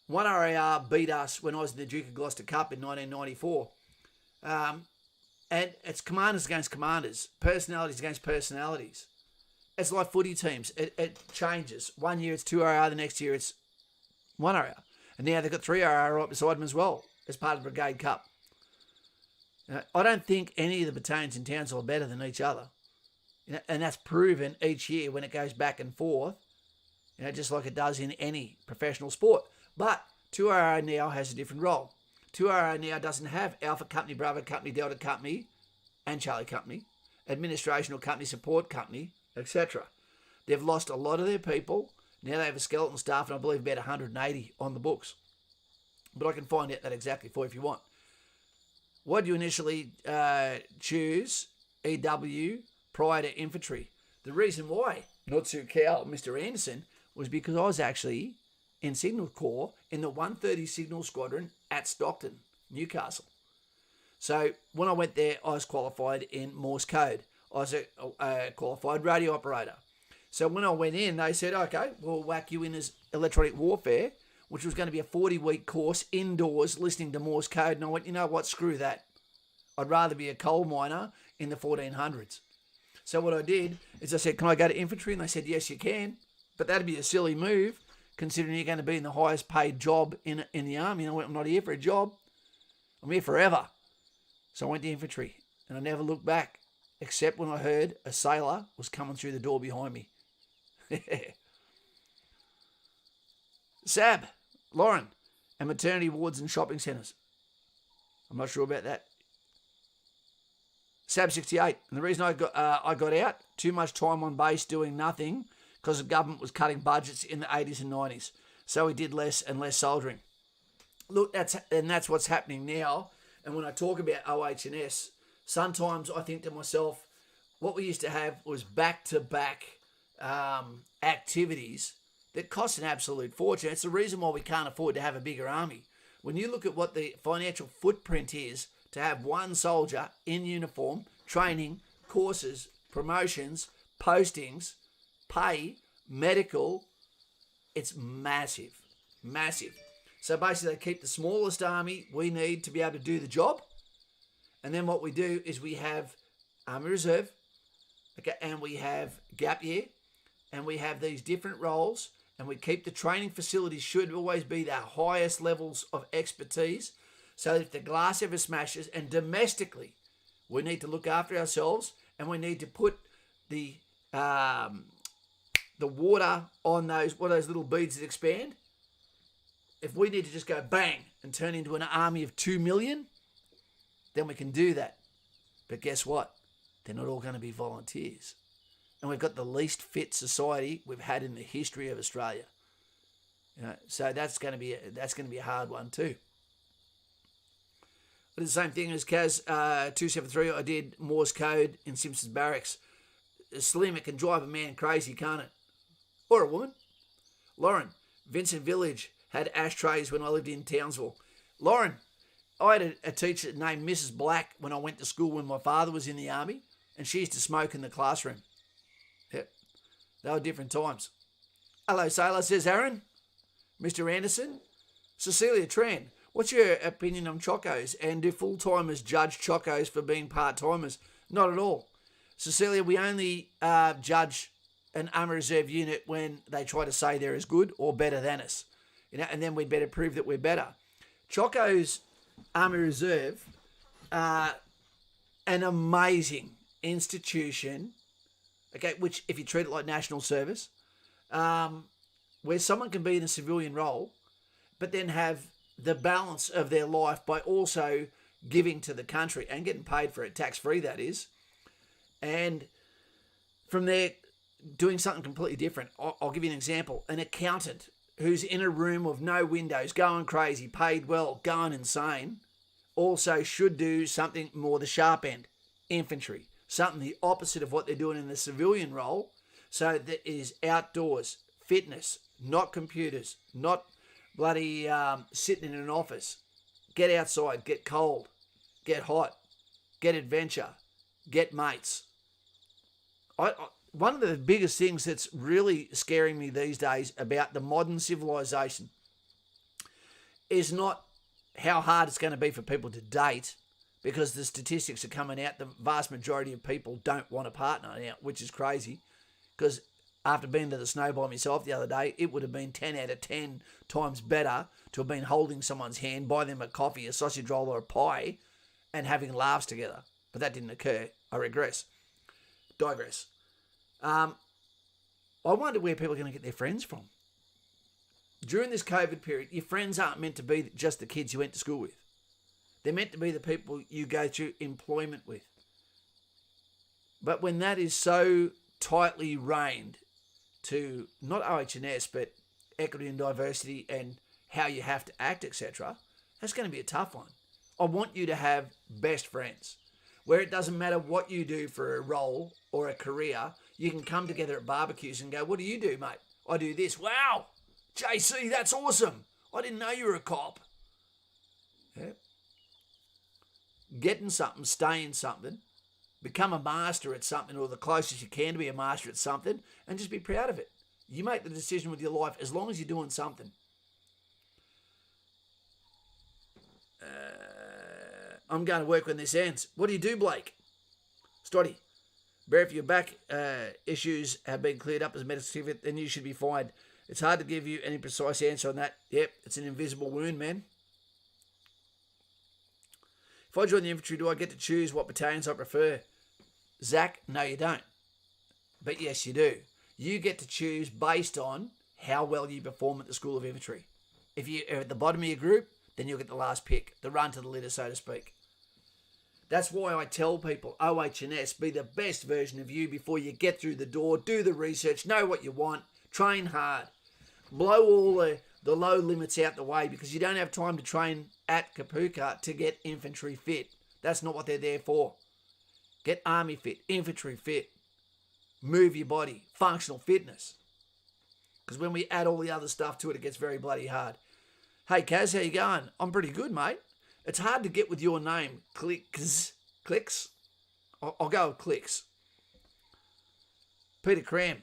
RAR beat us when I was in the Duke of Gloucester Cup in 1994. And it's commanders against commanders, personalities against personalities. It's like footy teams. It changes. 1 year it's 2 RAR, the next year it's 1 RAR. And now they've got 3RR right beside them as well as part of the Brigade Cup. I don't think any of the battalions in Townsville are better than each other. And that's proven each year when it goes back and forth, just like it does in any professional sport. But 2RR now has a different role. 2RR now doesn't have Alpha Company, Bravo Company, Delta Company, and Charlie Company, administrational company, support company, etc. They've lost a lot of their people. Now they have a skeleton staff, and I believe about 180 on the books. But I can find out that exactly for you if you want. Why do you initially choose EW prior to infantry? The reason why, not to cow Mr. Anderson, was because I was actually in Signal Corps in the 130 Signal Squadron at Stockton, Newcastle. So when I went there, I was qualified in Morse code. I was a qualified radio operator. So when I went in, they said, okay, we'll whack you in as electronic warfare, which was going to be a 40-week course indoors listening to Morse code. And I went, you know what, screw that. I'd rather be a coal miner in the 1400s. So what I did is I said, can I go to infantry? And they said, yes, you can. But that'd be a silly move, considering you're going to be in the highest paid job in the army. And I went, I'm not here for a job. I'm here forever. So I went to infantry, and I never looked back, except when I heard a sailor was coming through the door behind me. SAB, Lauren, and maternity wards and shopping centres. I'm not sure about that. SAB 68, and the reason I got out, too much time on base doing nothing because the government was cutting budgets in the 80s and 90s. So we did less and less soldiering. Look, that's what's happening now. And when I talk about oh&S, sometimes I think to myself, what we used to have was back-to-back activities that cost an absolute fortune. It's the reason why we can't afford to have a bigger army. When you look at what the financial footprint is to have one soldier in uniform, training, courses, promotions, postings, pay, medical, it's massive, massive. So basically they keep the smallest army we need to be able to do the job. And then what we do is we have Army Reserve, okay, and we have Gap Year, and we have these different roles, and we keep the training facilities should always be the highest levels of expertise. So if the glass ever smashes, and domestically, we need to look after ourselves, and we need to put the water on those little beads that expand. If we need to just go bang and turn into an army of 2 million, then we can do that. But guess what? They're not all going to be volunteers. And we've got the least fit society we've had in the history of Australia. So that's going to be a hard one too. But it's the same thing as Kaz 273. I did Morse code in Simpson's Barracks. Slim, it can drive a man crazy, can't it? Or a woman. Lauren, Vincent Village had ashtrays when I lived in Townsville. Lauren, I had a teacher named Mrs. Black when I went to school when my father was in the army, and she used to smoke in the classroom. Yep, they were different times. Hello, sailor, says Aaron. Mr. Anderson. Cecilia Tran, what's your opinion on chocos, and do full-timers judge chocos for being part-timers? Not at all. Cecilia, we only judge an Army Reserve unit when they try to say they're as good or better than us. And then we'd better prove that we're better. Chocos Army Reserve are an amazing institution, okay, which if you treat it like national service, where someone can be in a civilian role, but then have the balance of their life by also giving to the country and getting paid for it, tax-free that is, and from there doing something completely different. I'll give you an example. An accountant who's in a room with no windows, going crazy, paid well, going insane, also should do something more the sharp end, infantry, something the opposite of what they're doing in the civilian role. So that is outdoors, fitness, not computers, not bloody sitting in an office. Get outside, get cold, get hot, get adventure, get mates. One of the biggest things that's really scaring me these days about the modern civilization is not how hard it's going to be for people to date, because the statistics are coming out. The vast majority of people don't want a partner now, which is crazy, because After being to the snow by myself the other day, it would have been 10 out of 10 times better to have been holding someone's hand, buy them a coffee, a sausage roll or a pie, and having laughs together. But that didn't occur. I digress. I wonder where people are going to get their friends from. During this COVID period, your friends aren't meant to be just the kids you went to school with. They're meant to be the people you go through employment with. But when that is so tightly reined to not oh&S, but equity and diversity and how you have to act, etc., that's going to be a tough one. I want you to have best friends where it doesn't matter what you do for a role or a career. You can come together at barbecues and go, what do you do, mate? I do this. Wow, JC, that's awesome. I didn't know you were a cop. Yeah. Get in something, stay in something, become a master at something or the closest you can to be a master at something, and just be proud of it. You make the decision with your life as long as you're doing something. I'm going to work when this ends. What do you do, Blake? Stoddy. Bear, if your back issues have been cleared up as a medical certificate, then you should be fine. It's hard to give you any precise answer on that. Yep, it's an invisible wound, man. If I join the infantry, do I get to choose what battalions I prefer? Zach, no you don't. But yes, you do. You get to choose based on how well you perform at the School of Infantry. If you're at the bottom of your group, then you'll get the last pick, the run to the litter, so to speak. That's why I tell people, oh&S, be the best version of you before you get through the door. Do the research, know what you want, train hard. Blow all the low limits out the way because you don't have time to train at Kapooka to get infantry fit. That's not what they're there for. Get army fit, infantry fit. Move your body, functional fitness. Because when we add all the other stuff to it, it gets very bloody hard. Hey, Kaz, how you going? I'm pretty good, mate. It's hard to get with your name. Clicks? I'll go with Clicks. Peter Cram.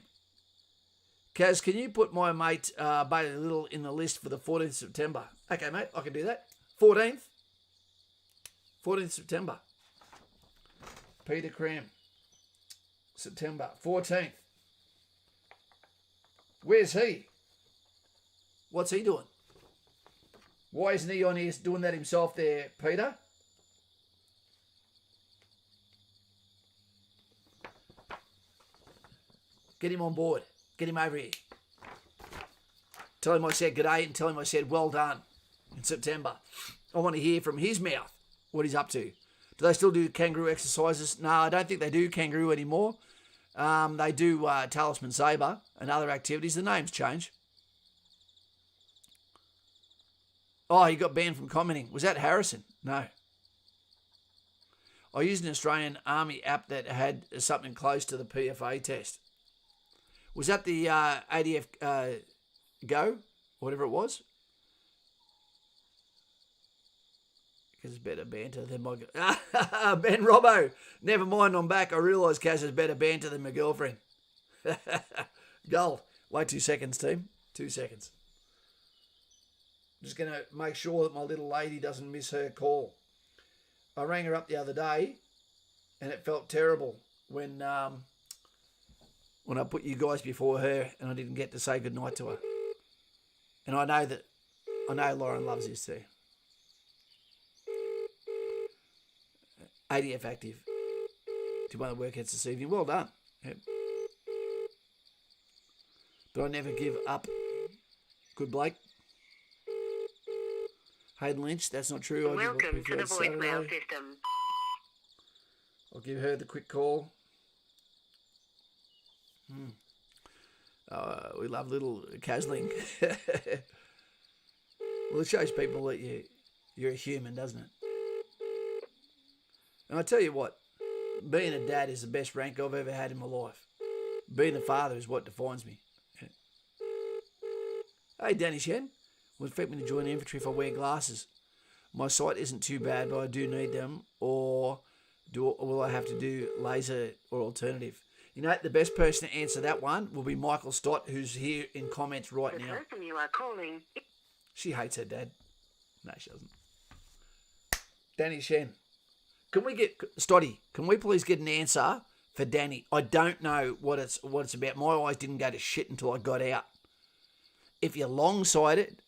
Kaz, can you put my mate Bailey Little in the list for the 14th September? Okay, mate, I can do that. 14th September. Peter Cram. September 14th. Where's he? What's he doing? Why isn't he on here doing that himself there, Peter? Get him on board. Get him over here. Tell him I said g'day and tell him I said well done in September. I want to hear from his mouth what he's up to. Do they still do kangaroo exercises? No, I don't think they do kangaroo anymore. They do talisman sabre and other activities. The names change. Oh, he got banned from commenting. Was that Harrison? No. I used an Australian Army app that had something close to the PFA test. Was that the ADF Go? Whatever it was? Because it's better banter than my... Ben Robbo. Never mind, I'm back. I realise Kaz is better banter than my girlfriend. Gold. Wait 2 seconds, team. 2 seconds. Just going to make sure that my little lady doesn't miss her call. I rang her up the other day and it felt terrible when I put you guys before her and I didn't get to say goodnight to her. And I know Lauren loves this too. ADF active. Do one of the workouts this evening. Well done. Yep. But I never give up. Good Blake. Hayden Lynch, that's not true. Welcome to the voicemail system. I'll give her the quick call. We love little Kazling. Well, it shows people that you're a human, doesn't it? And I tell you what, being a dad is the best rank I've ever had in my life. Being a father is what defines me. Yeah. Hey, Danny Shen. Would it affect me to join the infantry if I wear glasses? My sight isn't too bad, but I do need them. Or will I have to do laser or alternative? You know, the best person to answer that one will be Michael Stott, who's here in comments right now. The person you are calling. She hates her dad. No, she doesn't. Danny Shen. Can we get... Stoddy, can we please get an answer for Danny. I don't know what it's about. My eyes didn't go to shit until I got out. If you're long-sighted,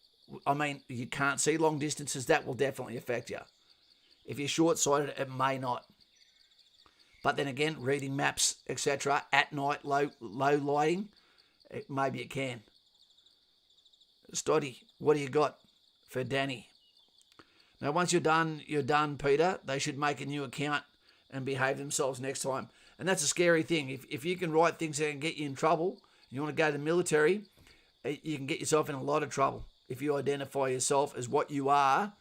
I mean, you can't see long distances, that will definitely affect you. If you're short-sighted, it may not. But then again, reading maps, etc., at night, low lighting, maybe it can. Stoddy, what do you got for Danny? Now, once you're done, Peter. They should make a new account and behave themselves next time. And that's a scary thing. If you can write things that can get you in trouble, you want to go to the military, you can get yourself in a lot of trouble if you identify yourself as what you are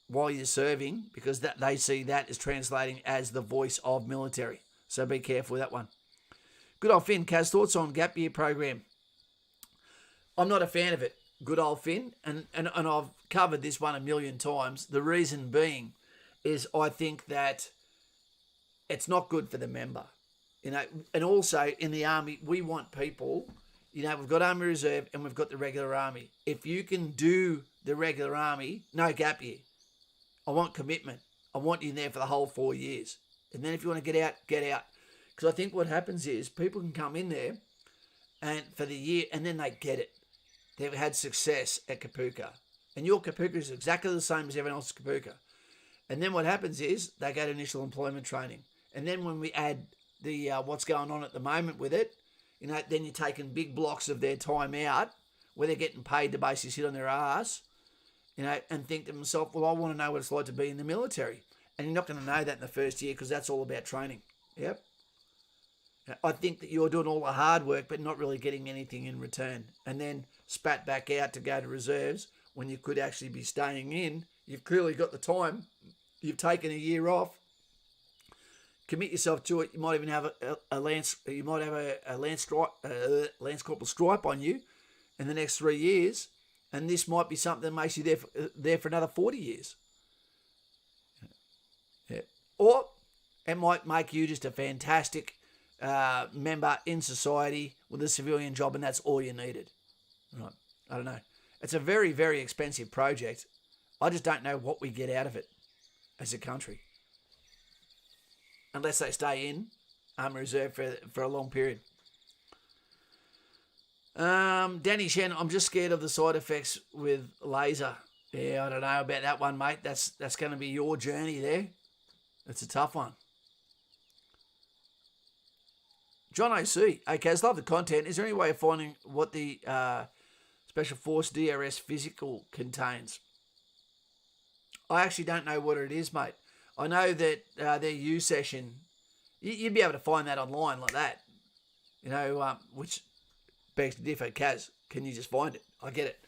while you're serving, because that they see that as translating as the voice of military. So be careful with that one. Good old Finn, Kaz, thoughts on gap year program? I'm not a fan of it. Good old Finn, and I've covered this one a million times. The reason being is I think that it's not good for the member. And also in the Army, we want people, we've got Army Reserve and we've got the regular Army. If you can do the regular Army, no gap year. I want commitment. I want you in there for the whole 4 years. And then if you want to get out, get out. Because I think what happens is people can come in there and for the year and then they get it. They've had success at Kapooka. And your Kapooka is exactly the same as everyone else's Kapooka. And then what happens is they go to initial employment training. And then when we add the what's going on at the moment with it, then you're taking big blocks of their time out where they're getting paid to basically sit on their ass, and think to themselves, well, I want to know what it's like to be in the military. And you're not going to know that in the first year because that's all about training. Yep. I think that you're doing all the hard work but not really getting anything in return. And then spat back out to go to reserves when you could actually be staying in. You've clearly got the time. You've taken a year off. Commit yourself to it. You might even have a lance. You might have a lance corporal stripe on you in the next 3 years, and this might be something that makes you there for another 40 years. Yeah. Or it might make you just a fantastic member in society with a civilian job, and that's all you needed. Right? I don't know. It's a very, very expensive project. I just don't know what we get out of it as a country. Unless they stay in Army Reserve for a long period. Danny Shen, I'm just scared of the side effects with laser. Yeah, I don't know about that one, mate. That's going to be your journey there. It's a tough one. John O.C. Okay, I love the content. Is there any way of finding what the Special Force DRS physical contains? I actually don't know what it is, mate. I know that their U session, you'd be able to find that online like that, which begs to differ. Kaz, can you just find it? I get it.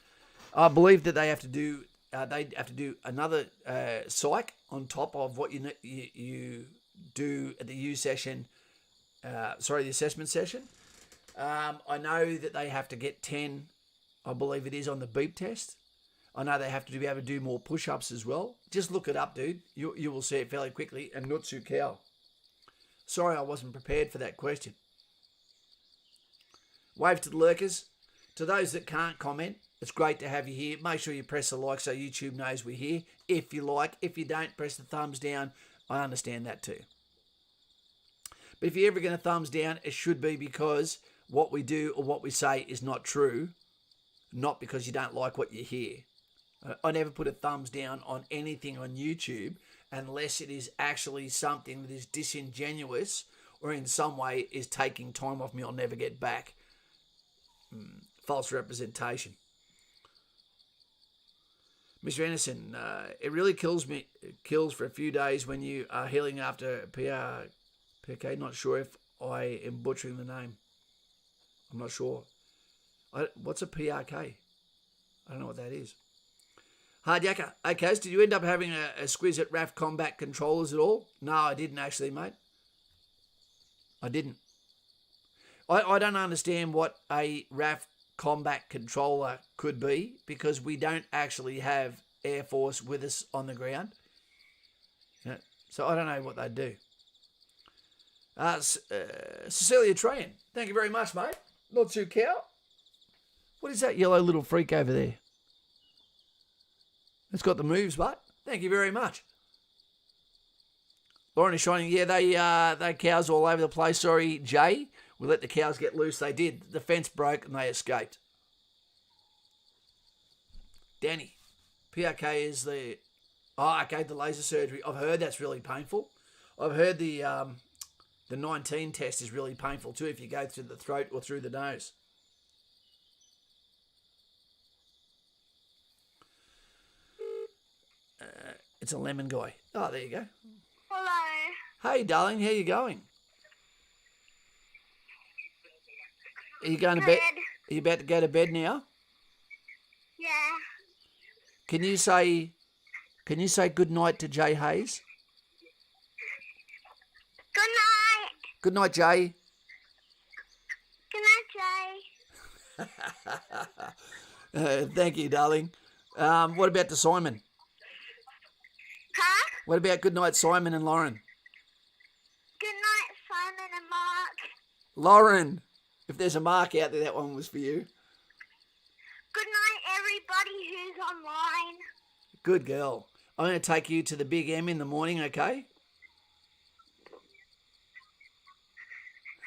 I believe that they have to do another psych on top of what you do at the U session. The assessment session. I know that they have to get 10, I believe it is, on the beep test. I know they have to be able to do more push-ups as well. Just look it up, dude. You will see it fairly quickly. And Nutsu Cow. Sorry I wasn't prepared for that question. Wave to the lurkers. To those that can't comment, it's great to have you here. Make sure you press the like so YouTube knows we're here. If you like. If you don't, press the thumbs down. I understand that too. But if you're ever going to thumbs down, it should be because what we do or what we say is not true. Not because you don't like what you hear. I never put a thumbs down on anything on YouTube unless it is actually something that is disingenuous or in some way is taking time off me I'll never get back. False representation. Mr. Anderson, it really kills for a few days when you are healing after PRK. Not sure if I am butchering the name. I'm not sure. What's a PRK? I don't know what that is. Hard Yakka. Okay, so did you end up having a squiz at RAF combat controllers at all? No, I didn't actually, mate. I didn't. I don't understand what a RAF combat controller could be because we don't actually have Air Force with us on the ground. So I don't know what they do. Cecilia Tran, thank you very much, mate. Not too cow. What is that yellow little freak over there? It's got the moves, but thank you very much. Lauren is shining. Yeah, they cows all over the place. Sorry, Jay. We let the cows get loose. They did. The fence broke and they escaped. Danny, PRK is the... Oh, okay, the laser surgery. I've heard that's really painful. I've heard the 19 test is really painful too if you go through the throat or through the nose. It's a lemon guy. Oh, there you go. Hello. Hey, darling, how you going? Are you going to bed? Are you about to go to bed now? Yeah. Can you say good night to Jay Hayes? Good night. Good night, Jay. Good night, Jay. Thank you, darling. What about to Simon? Huh? What about good night, Simon and Lauren? Good night, Simon and Mark. Lauren, if there's a mark out there, that one was for you. Good night, everybody who's online. Good girl. I'm going to take you to the Big M in the morning, okay?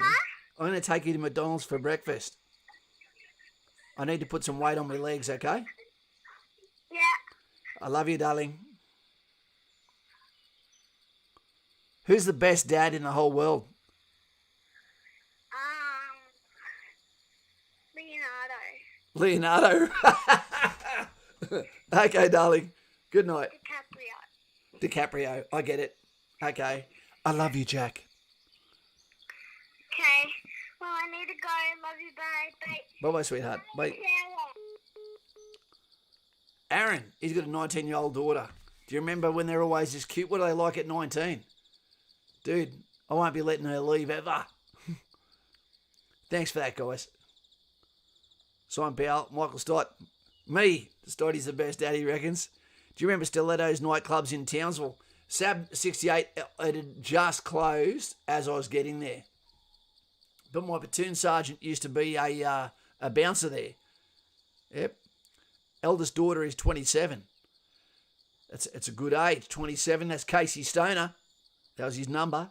Huh? I'm going to take you to McDonald's for breakfast. I need to put some weight on my legs, okay? Yeah. I love you, darling. Who's the best dad in the whole world? Leonardo. Leonardo. Okay, darling. Good night. DiCaprio. DiCaprio. I get it. Okay. I love you, Jack. Okay. Well, I need to go. Love you. Bye. Bye. Bye-bye, sweetheart. Bye. Aaron, he's got a 19-year-old daughter. Do you remember when they're always this cute? What do they like at 19? Dude, I won't be letting her leave ever. Thanks for that, guys. Simon Powell, Michael Stott. Me, Stotty's the best dad, he reckons. Do you remember Stiletto's nightclubs in Townsville? Sab 68, it had just closed as I was getting there. But my platoon sergeant used to be a bouncer there. Yep. Eldest daughter is 27. It's a good age, 27. That's Casey Stoner. That was his number.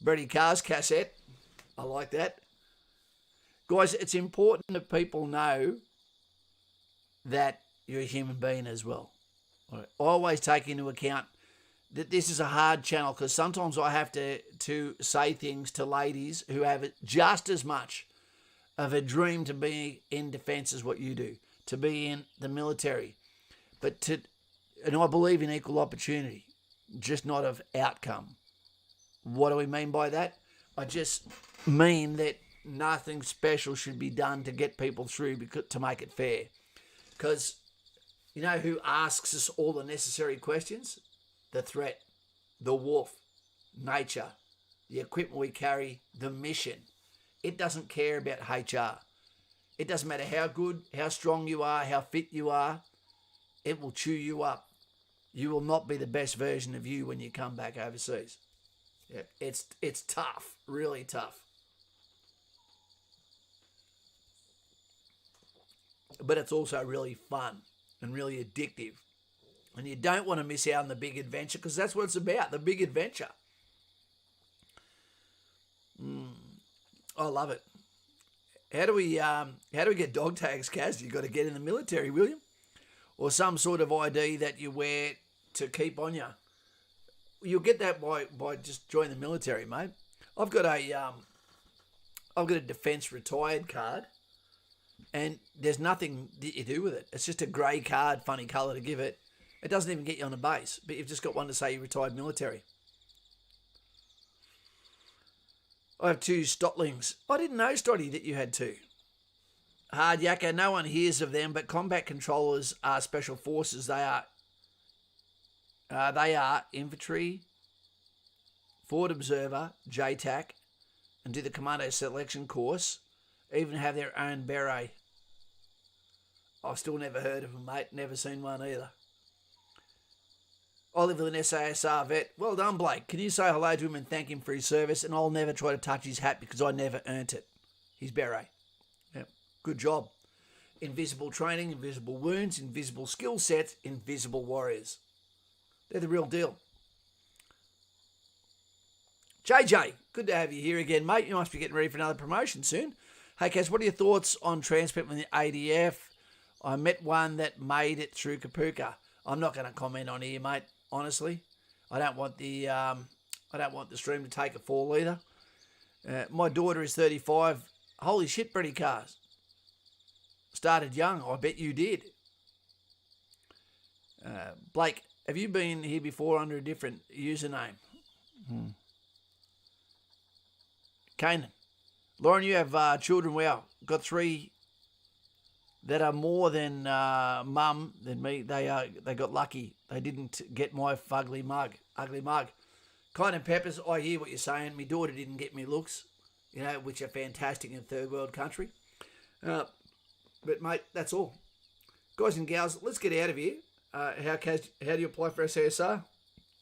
Brady Carr's cassette. I like that. Guys, it's important that people know that you're a human being as well. I always take into account that this is a hard channel because sometimes I have to say things to ladies who have just as much of a dream to be in defence as what you do, to be in the military. And I believe in equal opportunity, just not of outcome. What do we mean by that? I just mean that nothing special should be done to get people through to make it fair. Because you know who asks us all the necessary questions? The threat, the wolf, nature, the equipment we carry, the mission. It doesn't care about HR. It doesn't matter how good, how strong you are, how fit you are. It will chew you up. You will not be the best version of you when you come back overseas. Yeah, it's tough, really tough. But it's also really fun and really addictive. And you don't want to miss out on the big adventure because that's what it's about, the big adventure. I love it. How do we get dog tags, Kaz? You got to get in the military, will you? Or some sort of ID that you wear to keep on you. You'll get that by just joining the military, mate. I've got a defence retired card, and there's nothing that you do with it. It's just a grey card, funny colour to give it. It doesn't even get you on a base, but you've just got one to say you're retired military. I have 2 Stotlings. I didn't know, Stotty, that you had 2. Hard yakka, no one hears of them, but combat controllers are special forces. They are infantry, forward observer, JTAC, and do the commando selection course. Even have their own beret. I've still never heard of them, mate. Never seen one either. I live with an SASR vet. Well done, Blake. Can you say hello to him and thank him for his service? And I'll never try to touch his hat because I never earned it. His beret. Yep. Good job. Invisible training, invisible wounds, invisible skill sets, invisible warriors. They're the real deal. JJ, good to have you here again, mate. You must be getting ready for another promotion soon. Hey, Kaz, what are your thoughts on transfer from the ADF? I met one that made it through Kapooka. I'm not going to comment on here, mate. Honestly, I don't want the stream to take a fall either. My daughter is 35. Holy shit, Brady Cars. Started young. I bet you did. Blake, have you been here before under a different username? Kanan. Lauren, you have children. Wow. Got 3 that are more than mum than me. They got lucky. They didn't get my ugly mug. Kind and Peppers, I hear what you're saying. My daughter didn't get me looks, which are fantastic in a third world country. But, mate, that's all. Guys and gals, let's get out of here. How do you apply for SASR?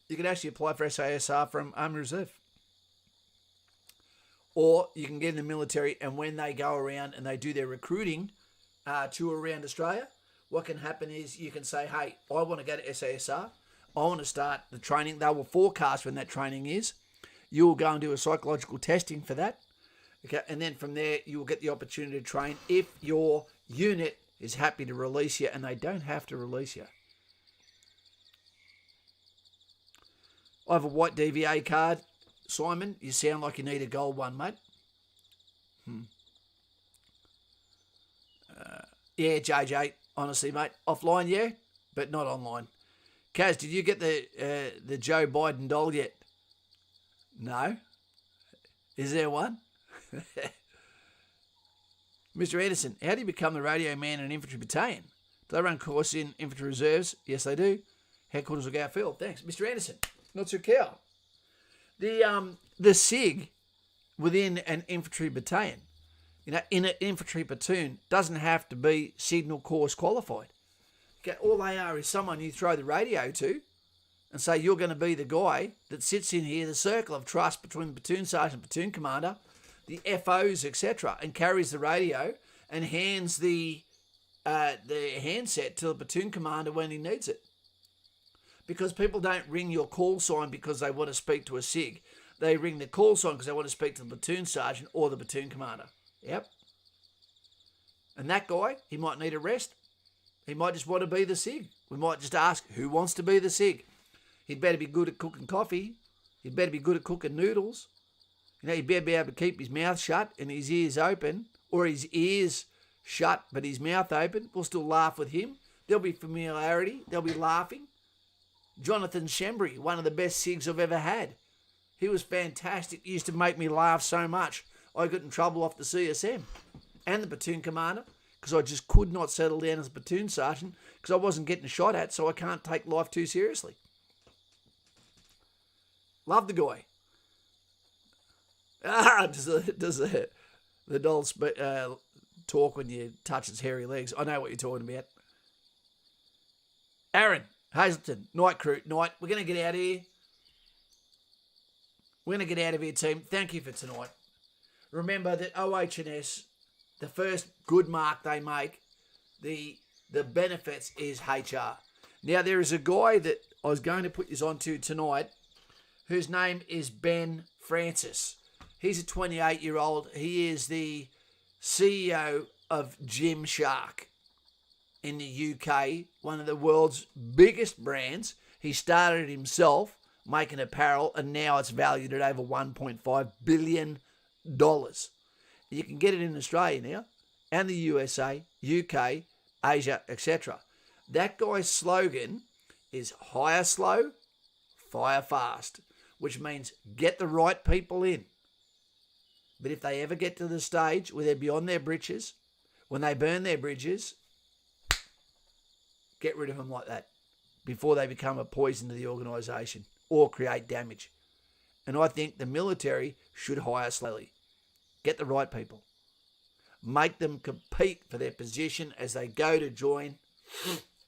You can actually apply for SASR from Army Reserve. Or you can get in the military, and when they go around and they do their recruiting tour around Australia, what can happen is you can say, hey, I want to go to SASR. I want to start the training. They will forecast when that training is. You will go and do a psychological testing for that. Okay, and then from there, you will get the opportunity to train if your unit is happy to release you, and they don't have to release you. I have a white DVA card. Simon, you sound like you need a gold one, mate. Yeah, JJ, honestly, mate. Offline, yeah, but not online. Kaz, did you get the Joe Biden doll yet? No? Is there one? Mr. Anderson, how do you become the radio man in an infantry battalion? Do they run course in infantry reserves? Yes, they do. Headquarters will go field. Thanks. Mr. Anderson, not so cow. The SIG within an infantry battalion, in an infantry platoon, doesn't have to be signal course qualified. Okay, all they are is someone you throw the radio to and say you're going to be the guy that sits in here, the circle of trust between the platoon sergeant, platoon commander, the FOs, etc., and carries the radio and hands the handset to the platoon commander when he needs it. Because people don't ring your call sign because they want to speak to a SIG. They ring the call sign because they want to speak to the platoon sergeant or the platoon commander. Yep. And that guy, he might need a rest. He might just want to be the SIG. We might just ask, who wants to be the SIG? He'd better be good at cooking coffee. He'd better be good at cooking noodles. He'd better be able to keep his mouth shut and his ears open, or his ears shut but his mouth open. We'll still laugh with him. There'll be familiarity. There'll be laughing. Jonathan Shembry, one of the best SIGs I've ever had. He was fantastic. He used to make me laugh so much I got in trouble off the CSM and the platoon commander because I just could not settle down as a platoon sergeant because I wasn't getting shot at, so I can't take life too seriously. Love the guy. Does the doll talk when you touch its hairy legs? I know what you're talking about. Aaron Hazelton, night crew, night. We're going to get out of here. We're going to get out of here, team. Thank you for tonight. Remember that oh&S, the first good mark they make, the benefits is HR. Now, there is a guy that I was going to put this onto tonight whose name is Ben Francis. He's a 28-year-old. He is the CEO of Gymshark in the UK, one of the world's biggest brands. He started it himself, making apparel, and now it's valued at over $1.5 billion. You can get it in Australia now, and the USA, UK, Asia, etc. That guy's slogan is hire slow, fire fast, which means get the right people in. But if they ever get to the stage where they're beyond their britches, when they burn their bridges, get rid of them like that before they become a poison to the organisation or create damage. And I think the military should hire slowly. Get the right people. Make them compete for their position as they go to join.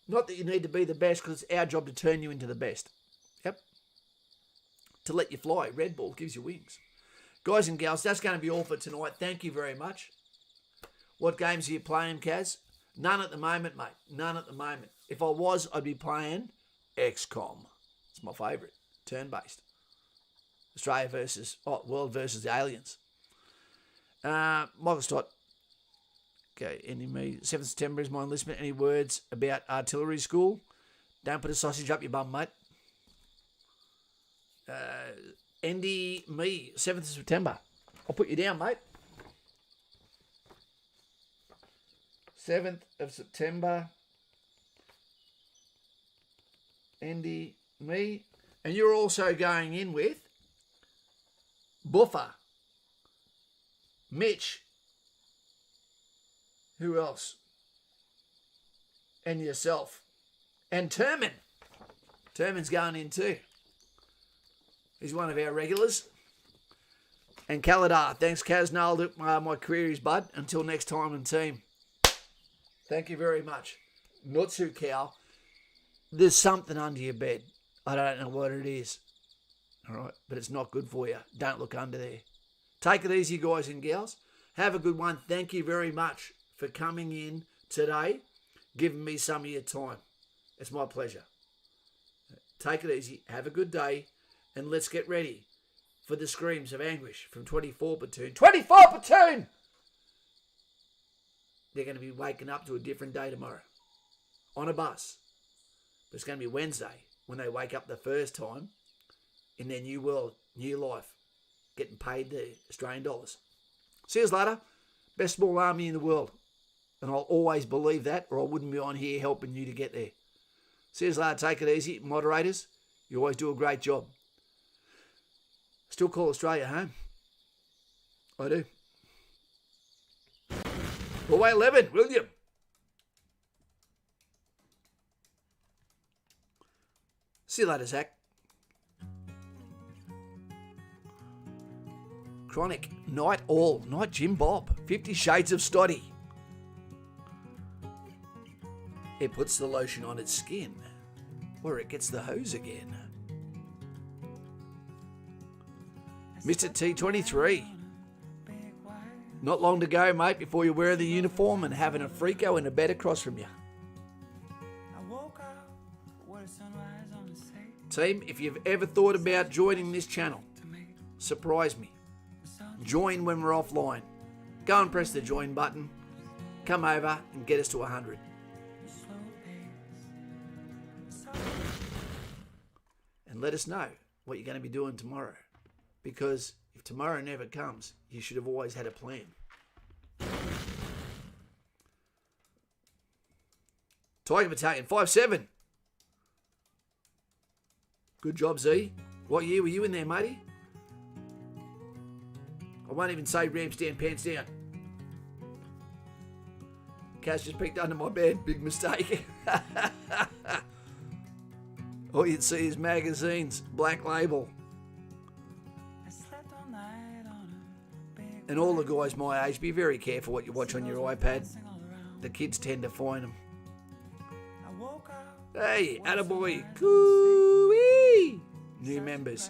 Not that you need to be the best, because it's our job to turn you into the best. Yep. To let you fly. Red Bull gives you wings. Guys and gals, that's going to be all for tonight. Thank you very much. What games are you playing, Kaz? None at the moment, mate. None at the moment. If I was, I'd be playing XCOM. It's my favourite. Turn-based. Australia versus, world versus the aliens. Michael Stott. Okay, ending me. 7th September is my enlistment. Any words about artillery school? Don't put a sausage up your bum, mate. Andy me, 7th of September. I'll put you down, mate. 7th of September. Andy me. And you're also going in with Buffer, Mitch. Who else? And yourself. And Terman. Terman's going in too. He's one of our regulars. And Kaladar. Thanks, Kaz. Nailed it. My queries, bud. Until next time and team. Thank you very much. Nutsu cow. There's something under your bed. I don't know what it is. All right. But it's not good for you. Don't look under there. Take it easy, guys and gals. Have a good one. Thank you very much for coming in today, giving me some of your time. It's my pleasure. Take it easy. Have a good day. And let's get ready for the screams of anguish from 24 Platoon. 24 Platoon! They're going to be waking up to a different day tomorrow. On a bus. But it's going to be Wednesday when they wake up the first time in their new world, new life, getting paid the Australian dollars. See you later. Best small army in the world. And I'll always believe that, or I wouldn't be on here helping you to get there. See you later. Take it easy. Moderators, you always do a great job. Still call Australia home. I do. Away 11, William. See you later, Zach. Chronic, Night All, Night Jim Bob, 50 Shades of Stoddy. It puts the lotion on its skin, where it gets the hose again. Mr. T23. Not long to go, mate, before you're wearing the uniform and having a freako in a bed across from you. Team, if you've ever thought about joining this channel, surprise me. Join when we're offline. Go and press the join button. Come over and get us to 100. And let us know what you're going to be doing tomorrow. Because if tomorrow never comes, you should have always had a plan. Tiger Battalion, 5-7. Good job, Z. What year were you in there, matey? I won't even say ramps down, pants down. Cash just peeked under my bed. Big mistake. All you'd see is magazines, Black Label. And all the guys my age, be very careful what you watch on your iPad. The kids tend to find them. Hey, attaboy. Coo-wee. New members.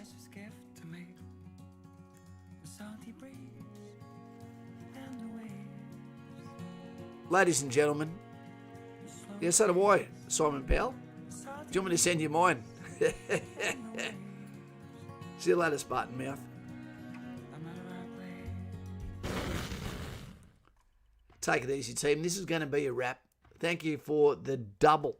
Ladies and gentlemen. Yeah, so do I, Simon Powell. Do you want me to send you mine? See you later, Spartan Mouth. Take it easy, team. This is going to be a wrap. Thank you for the double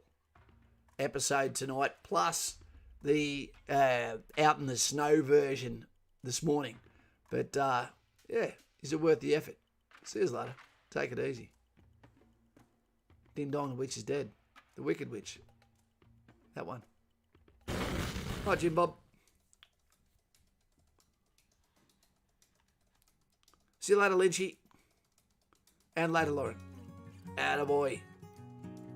episode tonight, plus the out in the snow version this morning. But, yeah, is it worth the effort? See you later. Take it easy. Ding dong, the witch is dead. The wicked witch. That one. Hi, Jim Bob. See you later, Lynchy. And later, Lauren. Attaboy.